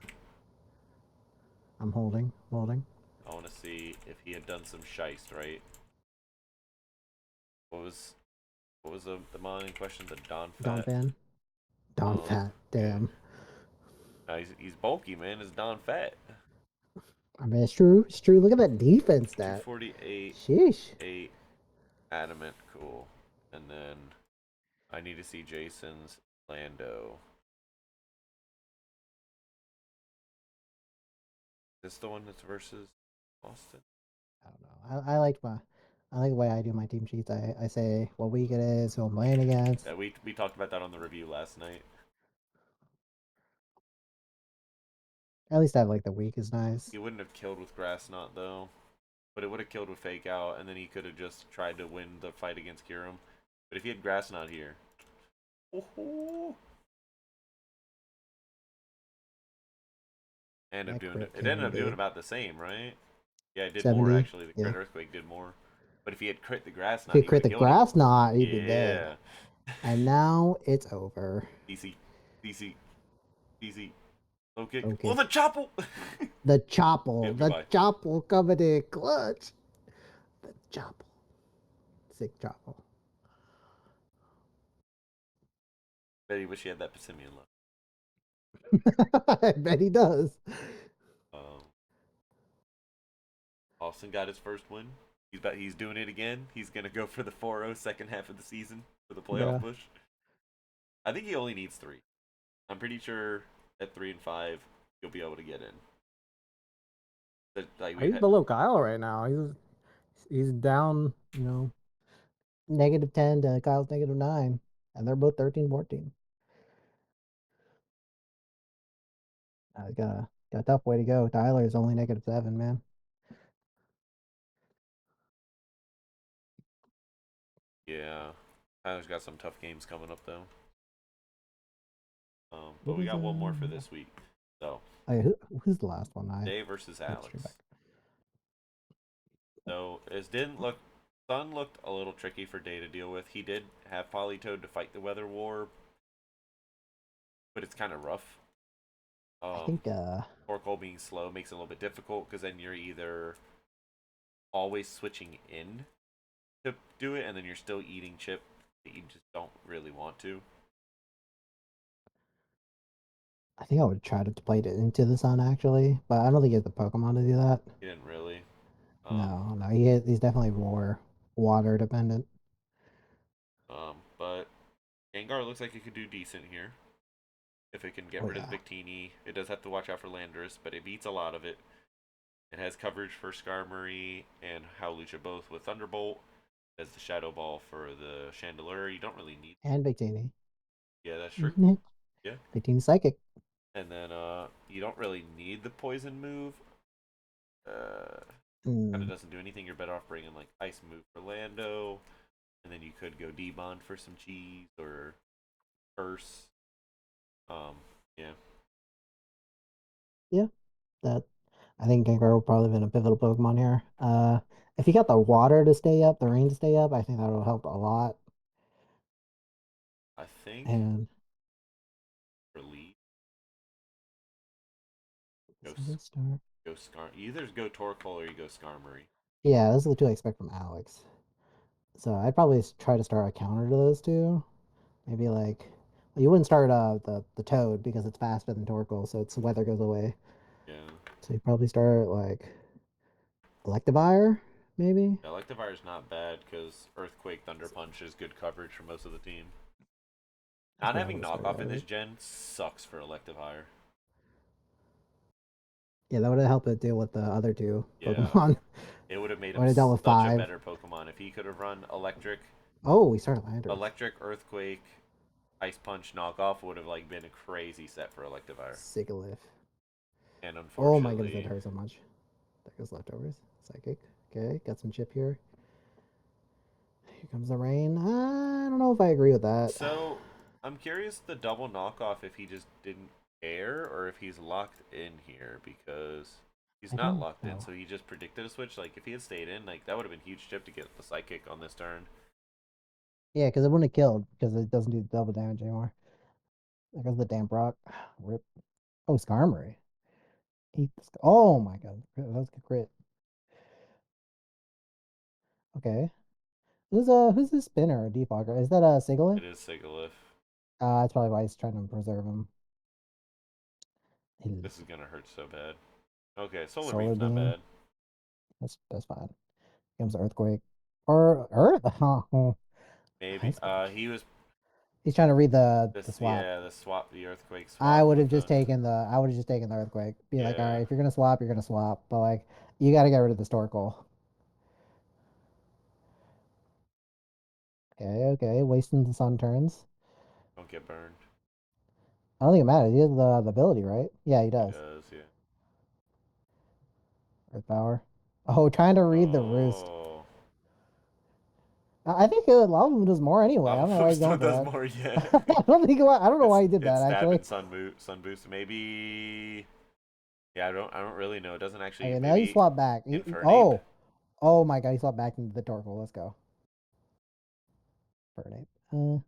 Speaker 2: I'm holding, holding.
Speaker 1: I want to see if he had done some shiest, right? What was the mon in question? The Don
Speaker 2: Don
Speaker 1: Fat.
Speaker 2: Fan. Don
Speaker 1: Oh,
Speaker 2: Fat.
Speaker 1: okay.
Speaker 2: Damn.
Speaker 1: He's bulky, man. It's Don Fat.
Speaker 2: I mean, it's true. It's true. Look at that defense stat.
Speaker 1: 248,
Speaker 2: Sheesh.
Speaker 1: 8, adamant, cool. And then I need to see Jason's Lando. Is this the one that's versus Austin?
Speaker 2: I don't know. I like the way I do my team sheets. I say what week it is, who I'm playing against.
Speaker 1: Yeah, we talked about that on the review last night.
Speaker 2: At least I have like the week is nice.
Speaker 1: He wouldn't have killed with Grass Knot though, but it would have killed with Fake Out, and then he could have just tried to win the fight against Kirim. But if he had Grass Knot here, oh,
Speaker 2: That crit
Speaker 1: it ended up doing
Speaker 2: candy.
Speaker 1: about the same, right? Yeah, it did more
Speaker 2: 70.
Speaker 1: actually. The
Speaker 2: Yeah.
Speaker 1: crit Earthquake did more. But if he had crit the Grass
Speaker 2: If you
Speaker 1: Knot, he would
Speaker 2: crit
Speaker 1: have
Speaker 2: the
Speaker 1: killed him.
Speaker 2: grass knot, you'd be dead.
Speaker 1: Yeah.
Speaker 2: And now it's over.
Speaker 1: DC, DC, DC. Low kick. Oh,
Speaker 2: Okay.
Speaker 1: the chopple!
Speaker 2: The
Speaker 1: Yeah,
Speaker 2: chopple. The
Speaker 1: goodbye.
Speaker 2: chopple coming in clutch. The chopple. Sick chopple.
Speaker 1: Bet he wish he had that Pissimian left.
Speaker 2: I bet he does.
Speaker 1: Um, Austin got his first win. He's doing it again. He's gonna go for the 4-0 second half of the season for the playoff
Speaker 2: Bruh.
Speaker 1: push. I think he only needs 3. I'm pretty sure at 3 and 5 you'll be able to get in. But, like we
Speaker 2: He's
Speaker 1: had,
Speaker 2: below Kyle right now. He's down, -10 to Kyle's -9. And they're both 13, 14. Got a tough way to go. Tyler's only -7, man.
Speaker 1: yeah. Tyler's got some tough games coming up though. But
Speaker 2: What
Speaker 1: we
Speaker 2: is
Speaker 1: got one more for this week. So
Speaker 2: oh, yeah, who's the last one? I
Speaker 1: Dave versus
Speaker 2: had to stream back.
Speaker 1: Alex. So it didn't look. Sun looked a little tricky for Day to deal with. He did have Polytoad to fight the Weather War, but it's kind of rough.
Speaker 2: I
Speaker 1: Um,
Speaker 2: think
Speaker 1: Torkoal being slow makes it a little bit difficult because then you're either always switching in to do it, and then you're still eating chip that you just don't really want to.
Speaker 2: I think I would try to play it into the sun actually, but I don't think he has the Pokemon to do that.
Speaker 1: He didn't really. Um,
Speaker 2: No, no, he's definitely more water dependent.
Speaker 1: but Gengar looks like it could do decent here if it can get
Speaker 2: Oh
Speaker 1: rid of
Speaker 2: yeah,
Speaker 1: the Victini. It does have to watch out for Landorus, but it beats a lot of it. It has coverage for Skarmory and Howlucha both with Thunderbolt. It has the Shadow Ball for the Chandelure. You don't really need.
Speaker 2: and Victini.
Speaker 1: Yeah, that's true.
Speaker 2: Mhm.
Speaker 1: Yeah.
Speaker 2: Victini Psychic.
Speaker 1: And then you don't really need the poison move. Kind of
Speaker 2: Mm.
Speaker 1: doesn't do anything. You're better off bringing like Ice move for Lando, and then you could go Debond for some cheese or Curse. Um, yeah,
Speaker 2: Yeah, that I think Gengar will probably been a pivotal Pokemon here. If you got the water to stay up, the rain to stay up, I think that'll help a lot.
Speaker 1: I think
Speaker 2: And
Speaker 1: for lead, go
Speaker 2: single star.
Speaker 1: go Scar. You either go Torkoal or you go Skarmory.
Speaker 2: Yeah, those are the two I expect from Alex. So I'd probably try to start a counter to those two. Maybe like well, you wouldn't start the Toad because it's faster than Torkoal, so its weather goes away.
Speaker 1: Yeah,
Speaker 2: So you probably start like Electivire, maybe.
Speaker 1: yeah. Electivire's not bad because Earthquake, Thunder Punch is good coverage for most of the team.
Speaker 2: That's
Speaker 1: Not
Speaker 2: what I
Speaker 1: having
Speaker 2: would start
Speaker 1: knockoff
Speaker 2: out
Speaker 1: in this
Speaker 2: with.
Speaker 1: gen sucks for Electivire.
Speaker 2: Yeah, that would have helped it deal with the other two
Speaker 1: Yeah,
Speaker 2: Pokemon.
Speaker 1: it would have made him
Speaker 2: Would have dealt with
Speaker 1: such a
Speaker 2: 5.
Speaker 1: better Pokemon if he could have run
Speaker 2: Oh, we started Landorus.
Speaker 1: Earthquake, Ice Punch knockoff would have like been a crazy set for Electivire.
Speaker 2: Sigilyph.
Speaker 1: And
Speaker 2: Oh my goodness, that
Speaker 1: unfortunately,
Speaker 2: hurt so much. There goes leftovers. Psychic. Okay, got some chip here. Here comes the rain. I don't know if I agree with that.
Speaker 1: so I'm curious the double knockoff if he just didn't care or if he's locked in here because he's
Speaker 2: I
Speaker 1: not
Speaker 2: don't
Speaker 1: locked in,
Speaker 2: know.
Speaker 1: so he just predicted a switch. Like if he had stayed in, like that would have been huge chip to get the psychic on this turn.
Speaker 2: Yeah, because it wouldn't have killed because it doesn't do double damage anymore. There goes the damp rock. Rip. Oh, Skarmory. Oh my god, that was a crit. Okay. Who's this spinner? A defogger? Is that a Sigilyph?
Speaker 1: It is Sigalith.
Speaker 2: That's probably why he's trying to preserve him.
Speaker 1: This is gonna hurt so bad. Okay, Solar
Speaker 2: Solar
Speaker 1: Beam's not
Speaker 2: beam.
Speaker 1: bad.
Speaker 2: That's fine. Comes earthquake or earth. Oh,
Speaker 1: Maybe.
Speaker 2: ice punch.
Speaker 1: He was
Speaker 2: He's trying to read the
Speaker 1: this.
Speaker 2: swap.
Speaker 1: Yeah, the swap, the earthquake
Speaker 2: I
Speaker 1: swap
Speaker 2: would have
Speaker 1: with
Speaker 2: just
Speaker 1: the.
Speaker 2: taken the. I would have just taken the earthquake. Be like, all
Speaker 1: Yeah,
Speaker 2: right, if you're gonna swap, you're gonna swap. But like, you got to get rid of the Storkle. Okay, okay. Wasting the sun turns.
Speaker 1: don't get burned.
Speaker 2: I don't think it matters. He has the ability, right? Yeah, he
Speaker 1: He
Speaker 2: does.
Speaker 1: does. Yeah.
Speaker 2: Earth power. Oh, trying to read the roost.
Speaker 1: Oh,
Speaker 2: I think Lava Moon does more anyway. I don't know why he's going
Speaker 1: Lava
Speaker 2: for
Speaker 1: does
Speaker 2: that.
Speaker 1: more. Yeah.
Speaker 2: I don't think. I don't know why he did
Speaker 1: It's
Speaker 2: that
Speaker 1: stab
Speaker 2: actually.
Speaker 1: and sun boost. Maybe. Yeah, I don't really know. It doesn't actually.
Speaker 2: Okay, now you
Speaker 1: Maybe
Speaker 2: swap back.
Speaker 1: Infernape.
Speaker 2: Oh my god, he swapped back into the Torkoal. Let's go. Infernape.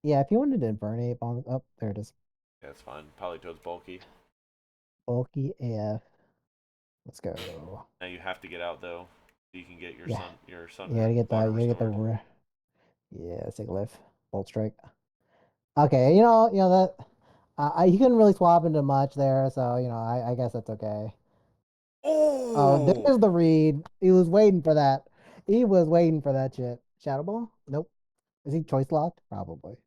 Speaker 2: Yeah, if you wanted to Infernape on, oh, there it is.
Speaker 1: Yeah, it's fine. Politoad's bulky.
Speaker 2: Bulky AF. Let's go.
Speaker 1: Now you have to get out though, so you can get
Speaker 2: Yeah,
Speaker 1: your
Speaker 2: you gotta get the,
Speaker 1: water
Speaker 2: you gotta get the,
Speaker 1: restored.
Speaker 2: yeah, let's take a lift. Bolt strike. Okay, you know that, you couldn't really swap into much there, so I guess that's okay. Oh,
Speaker 1: Oh,
Speaker 2: there's the read. He was waiting for that. He was waiting for that shit. Shadow Ball? Nope. Is he choice locked? Probably.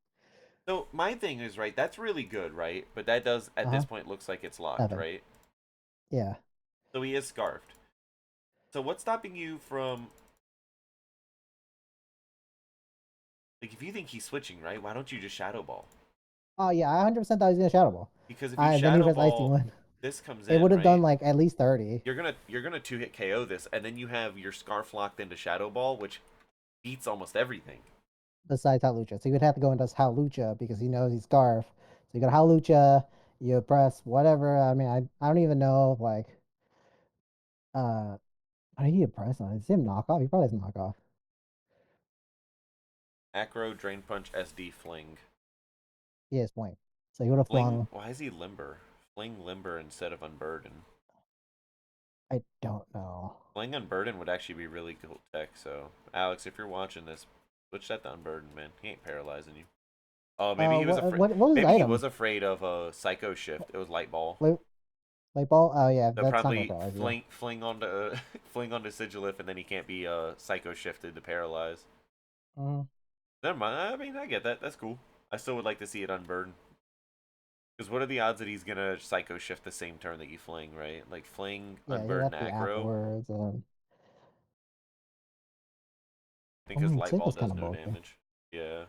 Speaker 1: so my thing is right. That's really good, right? But that does at
Speaker 2: Uh
Speaker 1: this
Speaker 2: huh.
Speaker 1: point looks like it's locked,
Speaker 2: Nothing.
Speaker 1: right?
Speaker 2: Yeah.
Speaker 1: So he is scarfed. So what's stopping you from like if you think he's switching, right? Why don't you just shadow ball?
Speaker 2: Oh yeah, I 100% thought he was gonna Shadow Ball.
Speaker 1: Because if you
Speaker 2: Then he
Speaker 1: shadow
Speaker 2: pressed Icy
Speaker 1: ball,
Speaker 2: one.
Speaker 1: this comes
Speaker 2: It
Speaker 1: in,
Speaker 2: would have done
Speaker 1: right?
Speaker 2: like at least 30.
Speaker 1: You're gonna two hit KO this, and then you have your scarf locked into shadow ball, which beats almost everything.
Speaker 2: Besides Hawlucha. So you would have to go into Hawlucha because he knows he's Scarf. So you go to Hawlucha, you press whatever. I mean, I don't even know if like uh what do you press on? Is him knockoff? He probably has knockoff.
Speaker 1: Acro, Drain Punch, SD, Fling.
Speaker 2: He has point. So he would have
Speaker 1: Fling.
Speaker 2: flung.
Speaker 1: Why is he limber? Fling limber instead of unburden.
Speaker 2: I don't know.
Speaker 1: Fling unburden would actually be really cool tech. So Alex, if you're watching this, switch that to unburden, man. He ain't paralyzing you. Oh, maybe he was afraid.
Speaker 2: What was his
Speaker 1: Maybe he was
Speaker 2: item?
Speaker 1: afraid of a psycho shift. It was light ball.
Speaker 2: Light, light ball? Oh yeah,
Speaker 1: So
Speaker 2: that's not gonna
Speaker 1: probably
Speaker 2: paralyze you.
Speaker 1: fling onto fling onto Sigilif, and then he can't be psycho shifted to paralyze.
Speaker 2: Mm,
Speaker 1: Never mind. I mean, I get that. That's cool. I still would like to see it unburden. Because what are the odds that he's gonna psycho shift the same turn that you fling, right? Like fling,
Speaker 2: yeah, he'd
Speaker 1: unburden,
Speaker 2: have to
Speaker 1: aggro.
Speaker 2: afterwards.
Speaker 1: I think
Speaker 2: I
Speaker 1: his
Speaker 2: mean,
Speaker 1: light ball
Speaker 2: Sigil's kind
Speaker 1: does
Speaker 2: of
Speaker 1: no
Speaker 2: bulky.
Speaker 1: damage. Yeah,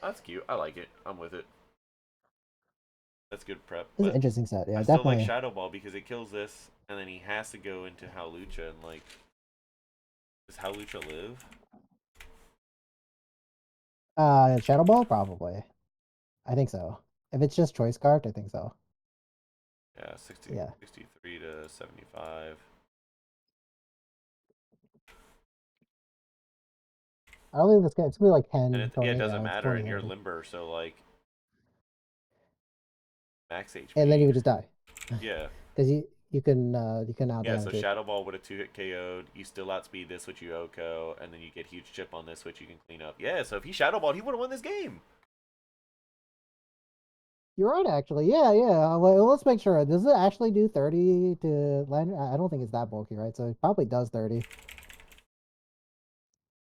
Speaker 1: that's cute. I like it. I'm with it. That's good prep.
Speaker 2: This is an
Speaker 1: But
Speaker 2: interesting set.
Speaker 1: I
Speaker 2: Yeah,
Speaker 1: still like
Speaker 2: definitely.
Speaker 1: Shadow Ball because it kills this, and then he has to go into Howlucha and like, does Howlucha live?
Speaker 2: Shadow Ball probably. I think so. If it's just choice card, I think so.
Speaker 1: Yeah, 60,
Speaker 2: Yeah.
Speaker 1: 63 to 75.
Speaker 2: I don't think this gonna. It's gonna be like
Speaker 1: And
Speaker 2: 10,
Speaker 1: it, yeah, it
Speaker 2: 20.
Speaker 1: doesn't
Speaker 2: Yeah, it's
Speaker 1: matter,
Speaker 2: 20
Speaker 1: and you're
Speaker 2: energy.
Speaker 1: limber, so like max
Speaker 2: And then
Speaker 1: HP.
Speaker 2: you would just die.
Speaker 1: Yeah,
Speaker 2: Because you can out
Speaker 1: yeah. So
Speaker 2: damage it.
Speaker 1: Shadow Ball would have two hit KO'd. You still outspeed this, which you OHKO, and then you get huge chip on this, which you can clean up. Yeah. So if he Shadow Balled, he would have won this game.
Speaker 2: You're right, actually. Yeah, yeah. Well, let's make sure. Does it actually do 30 to land? I don't think it's that bulky, right? So it probably does 30.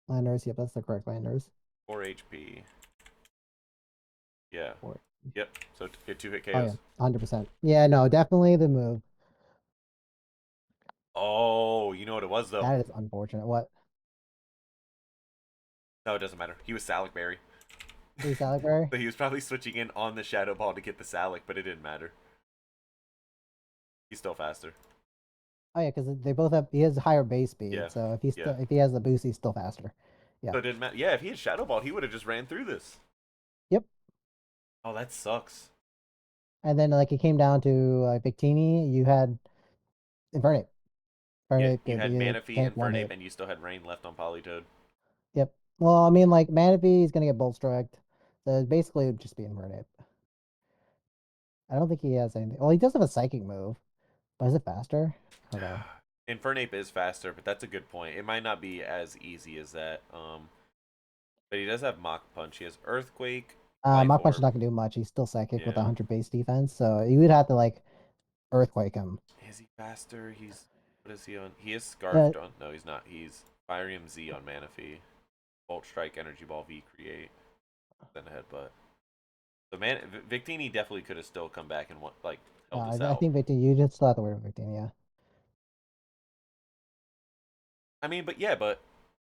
Speaker 2: Landers. Yep, that's the correct landers.
Speaker 1: 4 HP. Yeah.
Speaker 2: Or,
Speaker 1: Yep. So get two hit
Speaker 2: oh, yeah.
Speaker 1: KOs.
Speaker 2: 100%. Yeah, no, definitely the move.
Speaker 1: Oh, you know what it was though?
Speaker 2: That is unfortunate. What?
Speaker 1: No, it doesn't matter. He was Salic Berry.
Speaker 2: Is Salad Berry?
Speaker 1: So he was probably switching in on the Shadow Ball to get the Salic, but it didn't matter. He's still faster.
Speaker 2: Oh, yeah, because they both have. He has higher base
Speaker 1: Yeah.
Speaker 2: speed. So
Speaker 1: Yeah.
Speaker 2: if he has the boost, he's still faster. Yeah.
Speaker 1: So it didn't matter. Yeah, if he had Shadow Ball, he would have just ran through this.
Speaker 2: Yep.
Speaker 1: Oh, that sucks.
Speaker 2: And then like it came down to Victini, you had Infernape.
Speaker 1: Yeah,
Speaker 2: Infernape
Speaker 1: you
Speaker 2: could
Speaker 1: had Manaphy
Speaker 2: tank
Speaker 1: and
Speaker 2: one
Speaker 1: Fernape,
Speaker 2: hit.
Speaker 1: and you still had Rain left on Politoed.
Speaker 2: Yep. Well, I mean, like Manaphy is gonna get Bolt Striked, so basically it would just be Infernape. I don't think he has anything. Well, he does have a psychic move, but is it faster? Hold on.
Speaker 1: Infernape is faster, but that's a good point. It might not be as easy as that. But he does have Mach Punch. He has Earthquake, Life
Speaker 2: Mach Punch is
Speaker 1: Orb.
Speaker 2: not gonna do much. He's still psychic with
Speaker 1: Yeah.
Speaker 2: 100 base defense, so you would have to like earthquake him.
Speaker 1: Is he faster? He's what is he on? He is
Speaker 2: Uh,
Speaker 1: Scarfed on. No, he's not. He's Firium Z on Manaphy. Volt Strike, Energy Ball, V Create, then Headbutt. The man Victini definitely could have still come back and like held us
Speaker 2: I
Speaker 1: out.
Speaker 2: think Victor, you just still have to worry about Victor, yeah.
Speaker 1: I mean, but yeah, but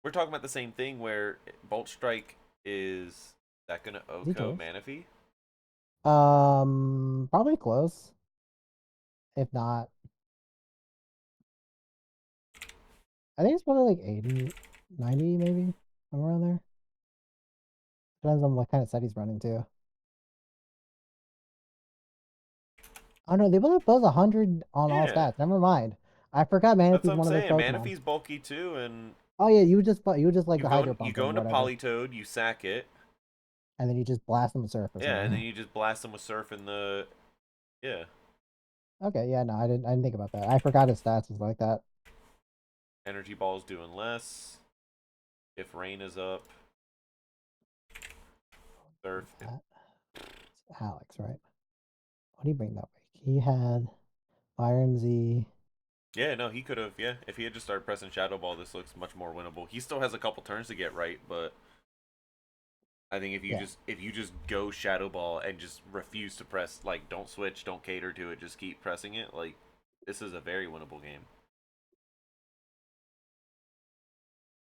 Speaker 1: we're talking about the same thing where Bolt Strike is that gonna
Speaker 2: Is he
Speaker 1: Oko
Speaker 2: choice?
Speaker 1: Manaphy?
Speaker 2: Probably close. If not, I think it's probably like 80, 90 maybe, somewhere around there. Depends on what kind of set he's running too. Oh no, they both both 100 on all
Speaker 1: Yeah,
Speaker 2: stats. Never mind. I forgot
Speaker 1: that's what
Speaker 2: Manaphy's
Speaker 1: I'm
Speaker 2: one of his
Speaker 1: saying.
Speaker 2: Pokemon.
Speaker 1: Manaphy's bulky too, and
Speaker 2: Oh yeah, you would just like the Hydro
Speaker 1: you
Speaker 2: Pump
Speaker 1: go
Speaker 2: him,
Speaker 1: into
Speaker 2: whatever,
Speaker 1: Politoed, you sack it,
Speaker 2: and then you just blast him with Surf or
Speaker 1: yeah, and then
Speaker 2: something.
Speaker 1: you just blast them with Surf in the yeah.
Speaker 2: Okay, yeah, no, I didn't think about that. I forgot his stats was like that.
Speaker 1: Energy Ball's doing less. If Rain is up,
Speaker 2: Who's
Speaker 1: Surf.
Speaker 2: that? It's Alex, right? What did he bring that week? He had Fire MZ.
Speaker 1: Yeah, no, he could have. Yeah, if he had just started pressing Shadow Ball, this looks much more winnable. He still has a couple turns to get right, but I think
Speaker 2: Yeah,
Speaker 1: if you just go Shadow Ball and just refuse to press, like don't switch, don't cater to it, just keep pressing it, like this is a very winnable game.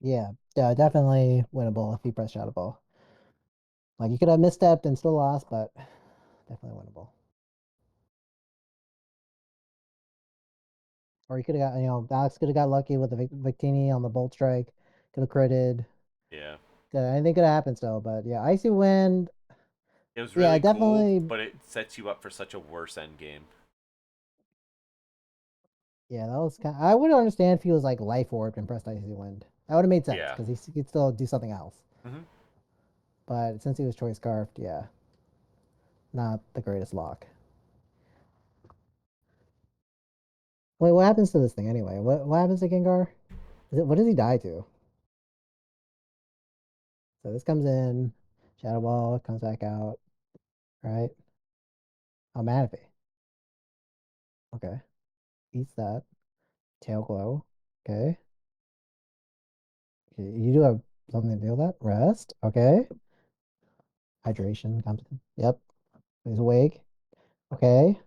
Speaker 2: yeah, yeah, definitely winnable if he pressed Shadow Ball. Like you could have misstepped and still lost, but definitely winnable. Or he could have got, Alex could have got lucky with the Victini on the Bolt Strike. Could have critted.
Speaker 1: Yeah,
Speaker 2: Anything could have happened still, but yeah, Icy Wind.
Speaker 1: it was
Speaker 2: Yeah,
Speaker 1: really cool,
Speaker 2: definitely.
Speaker 1: but it sets you up for such a worse end game.
Speaker 2: Yeah, that was kind. I would understand if he was like Life Orbed and pressed Icy Wind. That would have made sense
Speaker 1: Yeah.
Speaker 2: because he could still do something else.
Speaker 1: Hmm.
Speaker 2: But since he was Choice Scarfed, yeah, not the greatest lock. Wait, what happens to this thing anyway? What happens to Gengar? What does he die to? So this comes in, Shadow Ball comes back out, right? Oh, Manaphy. Okay, eats that. Tail Glow. Okay. Okay, you do have something to deal with that. Rest. Okay. Hydration comes in. Yep. He's awake. Okay.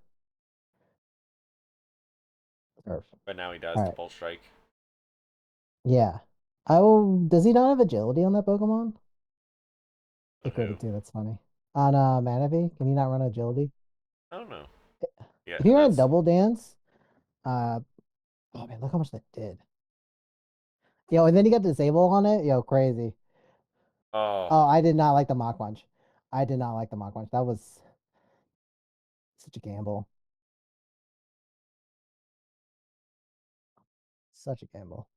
Speaker 2: Surf.
Speaker 1: But now he does
Speaker 2: All
Speaker 1: the
Speaker 2: right.
Speaker 1: Bolt Strike.
Speaker 2: Yeah. Oh, does he not have agility on that Pokemon?
Speaker 1: On
Speaker 2: It could
Speaker 1: who?
Speaker 2: have too. That's funny. On Manaphy, can he not run agility?
Speaker 1: I don't know. Yeah,
Speaker 2: If
Speaker 1: and
Speaker 2: you're in
Speaker 1: that's
Speaker 2: Double Dance, uh, oh man, look how much that did. Yo, and then he got disabled on it. Yo, crazy.
Speaker 1: oh
Speaker 2: Oh, I did not like the Mach Punch. I did not like the Mach Punch. That was such a gamble. Such a gamble.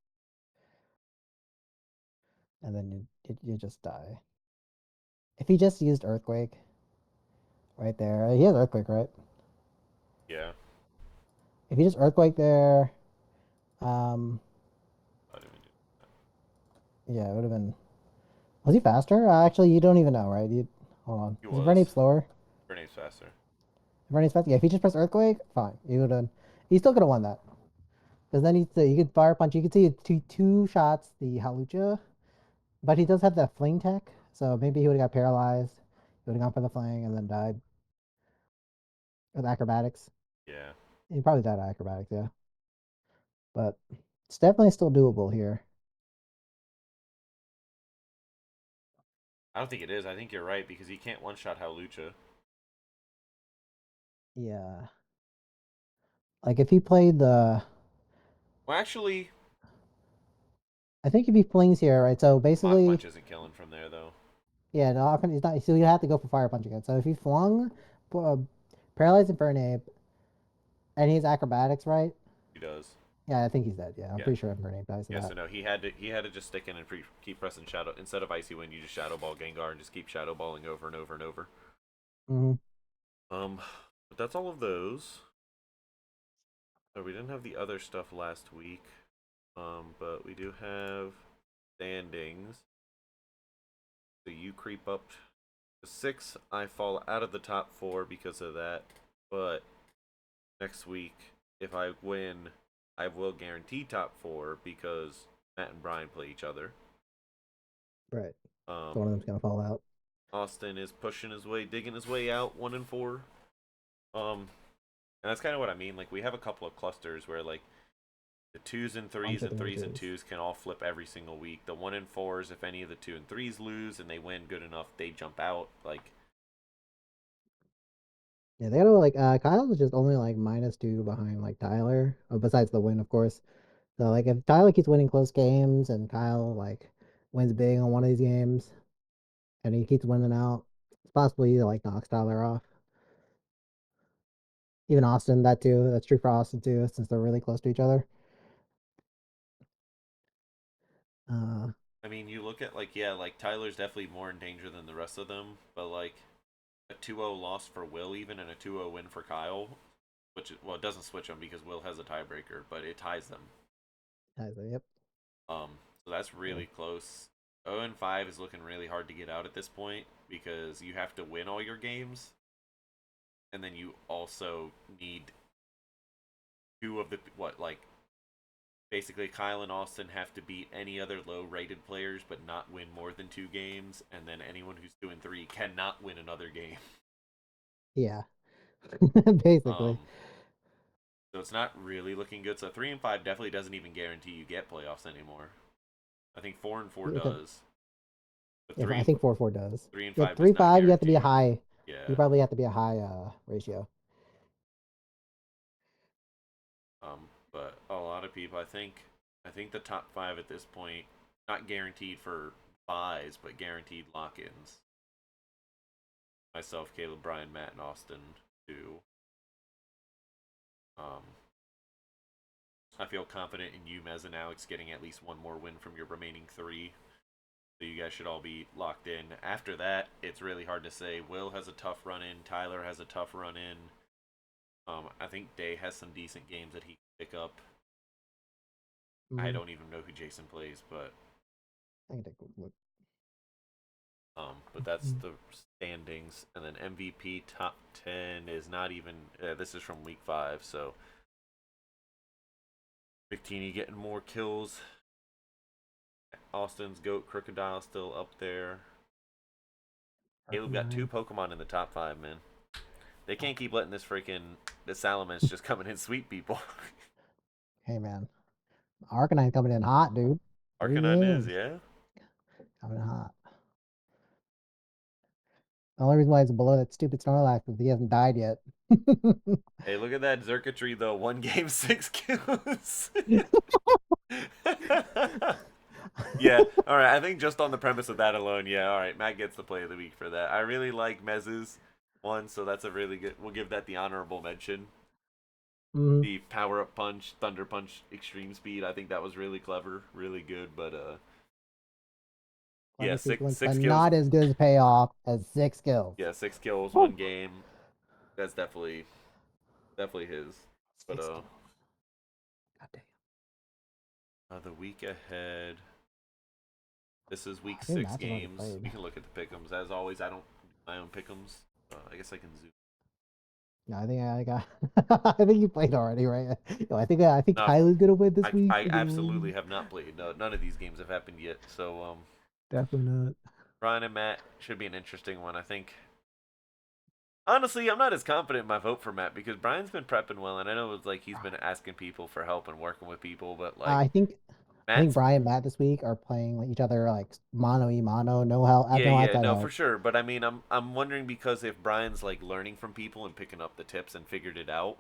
Speaker 2: And then you just die. If he just used Earthquake right there, he has Earthquake, right?
Speaker 1: yeah.
Speaker 2: If he just Earthquake there, um,
Speaker 1: I didn't even do.
Speaker 2: yeah, it would have been. Was he faster? Actually, you don't even know, right? Hold on.
Speaker 1: He
Speaker 2: Is Infernape
Speaker 1: was.
Speaker 2: slower?
Speaker 1: Grenade's faster.
Speaker 2: Infernape's faster. Yeah, if he just pressed Earthquake, fine. You would have. He still could have won that. Because then you could Fire Punch. You could see two shots the Halucha, but he does have that Fling Tech, so maybe he would have got paralyzed. He would have gone for the Fling and then died with Acrobatics.
Speaker 1: Yeah.
Speaker 2: He probably died of Acrobatics, yeah. But it's definitely still doable here.
Speaker 1: I don't think it is. I think you're right because he can't one shot Howlucha.
Speaker 2: Yeah. Like if he played the,
Speaker 1: Well, actually,
Speaker 2: I think if he flings here, right? So
Speaker 1: Mach
Speaker 2: basically,
Speaker 1: Punch isn't killing from there though.
Speaker 2: yeah, no, he's not. So you have to go for Fire Punch again. So if he flung, uh, Paralyzed Infernape, and he's Acrobatics, right?
Speaker 1: He does.
Speaker 2: Yeah, I think he's dead. Yeah, I'm
Speaker 1: Yeah.
Speaker 2: pretty sure Infernape dies to
Speaker 1: Yeah.
Speaker 2: that.
Speaker 1: So no, he had to just stick in and keep pressing Shadow instead of Icy Wind. You just Shadow Ball Gengar and just keep Shadow Balling over and over and over.
Speaker 2: Mm-hmm.
Speaker 1: Um, but that's all of those. So we didn't have the other stuff last week, but we do have standings. So you creep up to 6. I fall out of the top 4 because of that. But next week, if I win, I will guarantee top 4 because Matt and Brian play each other.
Speaker 2: Right. So one of
Speaker 1: Um,
Speaker 2: them's gonna fall out.
Speaker 1: Austin is pushing his way, digging his way out, 1 and 4. Um, and that's kind of what I mean. Like we have a couple of clusters where like the twos and
Speaker 2: Bunch
Speaker 1: threes
Speaker 2: of
Speaker 1: and
Speaker 2: three
Speaker 1: threes and
Speaker 2: twos.
Speaker 1: twos can all flip every single week. The 1 and 4s, if any of the 2 and 3s lose and they win good enough, they jump out. Like
Speaker 2: Yeah, they gotta like Kyle is just only like -2 behind like Tyler. Besides the win, of course. So like if Tyler keeps winning close games and Kyle like wins big on one of these games and he keeps winning out, it's possible he like knocks Tyler off. Even Austin, that too. That's true for Austin too, since they're really close to each other. Uh,
Speaker 1: I mean, you look at like yeah, like Tyler's definitely more in danger than the rest of them, but like a 2-0 loss for Will even and a 2-0 win for Kyle, which well it doesn't switch them because Will has a tiebreaker, but it ties them.
Speaker 2: yep.
Speaker 1: Um, so that's
Speaker 2: So,
Speaker 1: really close. 0 and 5 is looking really hard to get out at this point because you have to win all your games, and then you also need two of the what like basically Kyle and Austin have to beat any other low-rated players but not win more than 2 games, and then anyone who's 2 and 3 cannot win another game.
Speaker 2: yeah, basically.
Speaker 1: Um, so it's not really looking good. So 3 and 5 definitely doesn't even guarantee you get playoffs anymore. I think 4 and 4 does, but
Speaker 2: Yeah, I think 4-4 does.
Speaker 1: three and
Speaker 2: Yeah,
Speaker 1: five does not
Speaker 2: 3-5. You have to be a
Speaker 1: guarantee.
Speaker 2: high. You
Speaker 1: Yeah.
Speaker 2: probably have to be a high ratio.
Speaker 1: But a lot of people, I think the top 5 at this point, not guaranteed for buys, but guaranteed lock-ins. Myself, Caleb, Brian, Matt, and Austin too. Um, I feel confident in you, Mez, and Alex getting at least one more win from your remaining 3. So you guys should all be locked in. After that, it's really hard to say. Will has a tough run in. Tyler has a tough run in. I think Day has some decent games that he can pick up. I
Speaker 2: Mm-hmm.
Speaker 1: don't even know who Jason plays, but
Speaker 2: I can take a look.
Speaker 1: but that's
Speaker 2: Mhm.
Speaker 1: the standings, and then MVP top 10 is not even. This is from week 5, so Victini getting more kills. Austin's Goat Crocodile still up there. Caleb got 2
Speaker 2: Arcanine.
Speaker 1: Pokemon in the top 5, man. They can't keep letting the Salamence just come in and sweep people.
Speaker 2: Hey man, Arcanine coming in hot, dude. Three
Speaker 1: Arcanine is,
Speaker 2: games
Speaker 1: yeah.
Speaker 2: coming in hot. The only reason why he's below that stupid Snorlax is he hasn't died yet.
Speaker 1: Hey, look at that Zerkatry though. 1 game, 6 kills. Yeah, all right. I think just on the premise of that alone, yeah, all right. Matt gets the play of the week for that. I really like Mez's one, so that's a really good. We'll give that the honorable mention.
Speaker 2: Mm-hmm.
Speaker 1: The power up punch, thunder punch, extreme speed. I think that was really clever, really good. But yeah,
Speaker 2: Clever
Speaker 1: six
Speaker 2: sequence, but
Speaker 1: six kills.
Speaker 2: not as good as payoff as 6 kills.
Speaker 1: Yeah, 6 kills,
Speaker 2: Whew.
Speaker 1: 1 game. That's definitely his. But
Speaker 2: 6 kills. God damn.
Speaker 1: the week ahead. This is week
Speaker 2: I think
Speaker 1: 6
Speaker 2: Matt's has already
Speaker 1: games.
Speaker 2: played.
Speaker 1: We can look at the pickums. As always, I don't do my own pickums. I guess I can zoom.
Speaker 2: No, I think I got. I think you played already, right? Yo, I think
Speaker 1: No,
Speaker 2: Tyler's gonna win this week.
Speaker 1: I
Speaker 2: He's gonna
Speaker 1: absolutely
Speaker 2: win.
Speaker 1: have not played. No, none of these games have happened yet. So
Speaker 2: Definitely not.
Speaker 1: Brian and Matt should be an interesting one. I think. Honestly, I'm not as confident in my vote for Matt because Brian's been prepping well, and I know it's like he's been asking people for help and working with people, but like
Speaker 2: I think I think
Speaker 1: Matt's.
Speaker 2: Brian and Matt this week are playing like each other like mono e mono, no help,
Speaker 1: Yeah,
Speaker 2: no
Speaker 1: yeah,
Speaker 2: outside
Speaker 1: no, for
Speaker 2: help.
Speaker 1: sure. But I mean, I'm wondering because if Brian's like learning from people and picking up the tips and figured it out,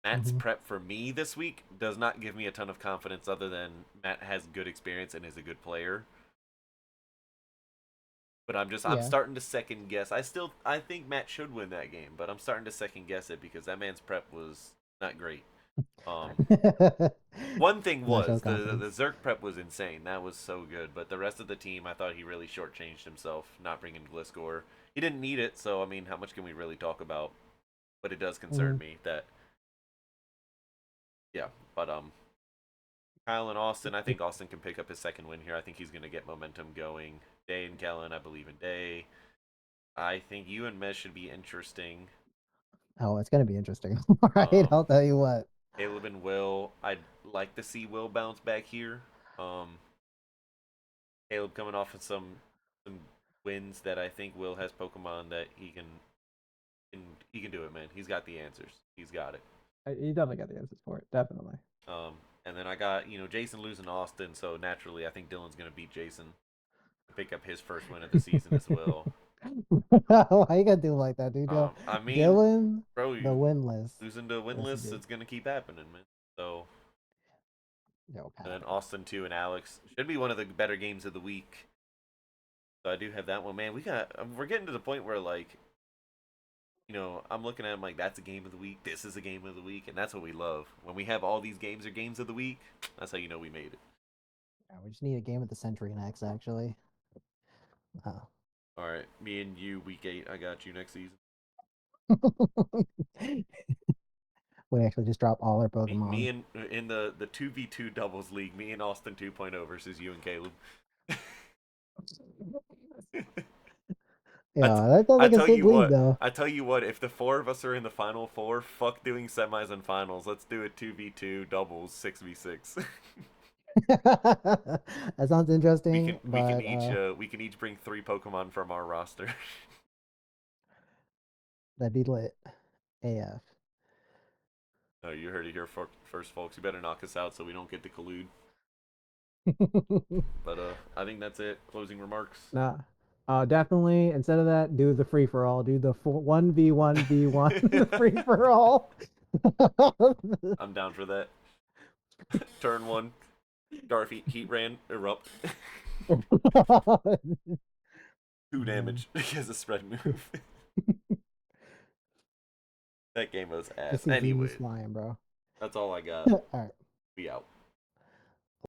Speaker 1: Matt's
Speaker 2: Hmm.
Speaker 1: prep for me this week does not give me a ton of confidence other than Matt has good experience and is a good player. But I'm
Speaker 2: Yeah.
Speaker 1: starting to second guess. I think Matt should win that game, but I'm starting to second guess it because that man's prep was not great. Um one thing
Speaker 2: That
Speaker 1: was
Speaker 2: shows
Speaker 1: the
Speaker 2: confidence.
Speaker 1: Zerk prep was insane. That was so good, but the rest of the team I thought he really shortchanged himself not bringing Gliscor. He didn't need it, so I mean, how much can we really talk about? but it does concern
Speaker 2: Mhm.
Speaker 1: me that yeah. But Kyle and Austin, I think Austin can pick up his second win here. I think he's going to get momentum going. Day and Kellen, I believe in Day. I think you and Mesh should be interesting.
Speaker 2: Oh, it's gonna be interesting. All right,
Speaker 1: Um,
Speaker 2: I'll tell you what.
Speaker 1: Caleb and Will, I'd like to see Will bounce back here. Um, Caleb coming off of some wins that I think Will has Pokemon that he can do it, man. He's got the answers. He's got it.
Speaker 3: You definitely got the answers for it. Definitely.
Speaker 1: And then I got Jason losing to Austin, so naturally I think Dylan's gonna beat Jason to pick up his first win of the season as well.
Speaker 2: Why you gotta do like that, dude? Yo,
Speaker 1: I mean,
Speaker 2: Dylan,
Speaker 1: bro,
Speaker 2: the
Speaker 1: you
Speaker 2: winless.
Speaker 1: losing to
Speaker 2: Yes, he
Speaker 1: winless,
Speaker 2: did.
Speaker 1: it's gonna keep happening, man. So,
Speaker 2: Yo,
Speaker 1: and then
Speaker 2: Pappy.
Speaker 1: Austin too and Alex should be one of the better games of the week. So I do have that one, man. We're getting to the point where like I'm looking at him like that's a game of the week. This is a game of the week, and that's what we love. When we have all these games are games of the week, that's how you know we made it.
Speaker 2: Yeah, we just need a game of the century next, actually. Oh.
Speaker 1: All right, me and you, week 8. I got you next season.
Speaker 2: We actually just drop all our
Speaker 1: Me
Speaker 2: Pokemon.
Speaker 1: and in the 2v2 doubles league, me and Austin 2.0 versus you and Caleb. I, t-
Speaker 2: Yeah, that sounds
Speaker 1: I
Speaker 2: like a
Speaker 1: tell
Speaker 2: sick
Speaker 1: you
Speaker 2: league,
Speaker 1: what,
Speaker 2: though.
Speaker 1: I tell you what, if the four of us are in the final four, fuck doing semis and finals. Let's do a 2v2 doubles 6v6.
Speaker 2: That sounds
Speaker 1: we
Speaker 2: interesting,
Speaker 1: can we can
Speaker 2: but
Speaker 1: each we can each bring 3 Pokemon from our roster.
Speaker 2: that'd be lit. AF.
Speaker 1: No, you heard it here first, folks. You better knock us out so we don't get to collude. But I think that's it. Closing remarks.
Speaker 3: Nah. Definitely. Instead of that, do the free for all. Do the 1v1v1 free for all.
Speaker 1: I'm down for that. Turn 1. Garfy heat ran erupt. 2
Speaker 2: Man,
Speaker 1: damage because of spread move. That game was ass.
Speaker 2: just see Z's
Speaker 1: Anyway,
Speaker 2: flying, bro.
Speaker 1: that's all I got.
Speaker 2: All right.
Speaker 1: We out.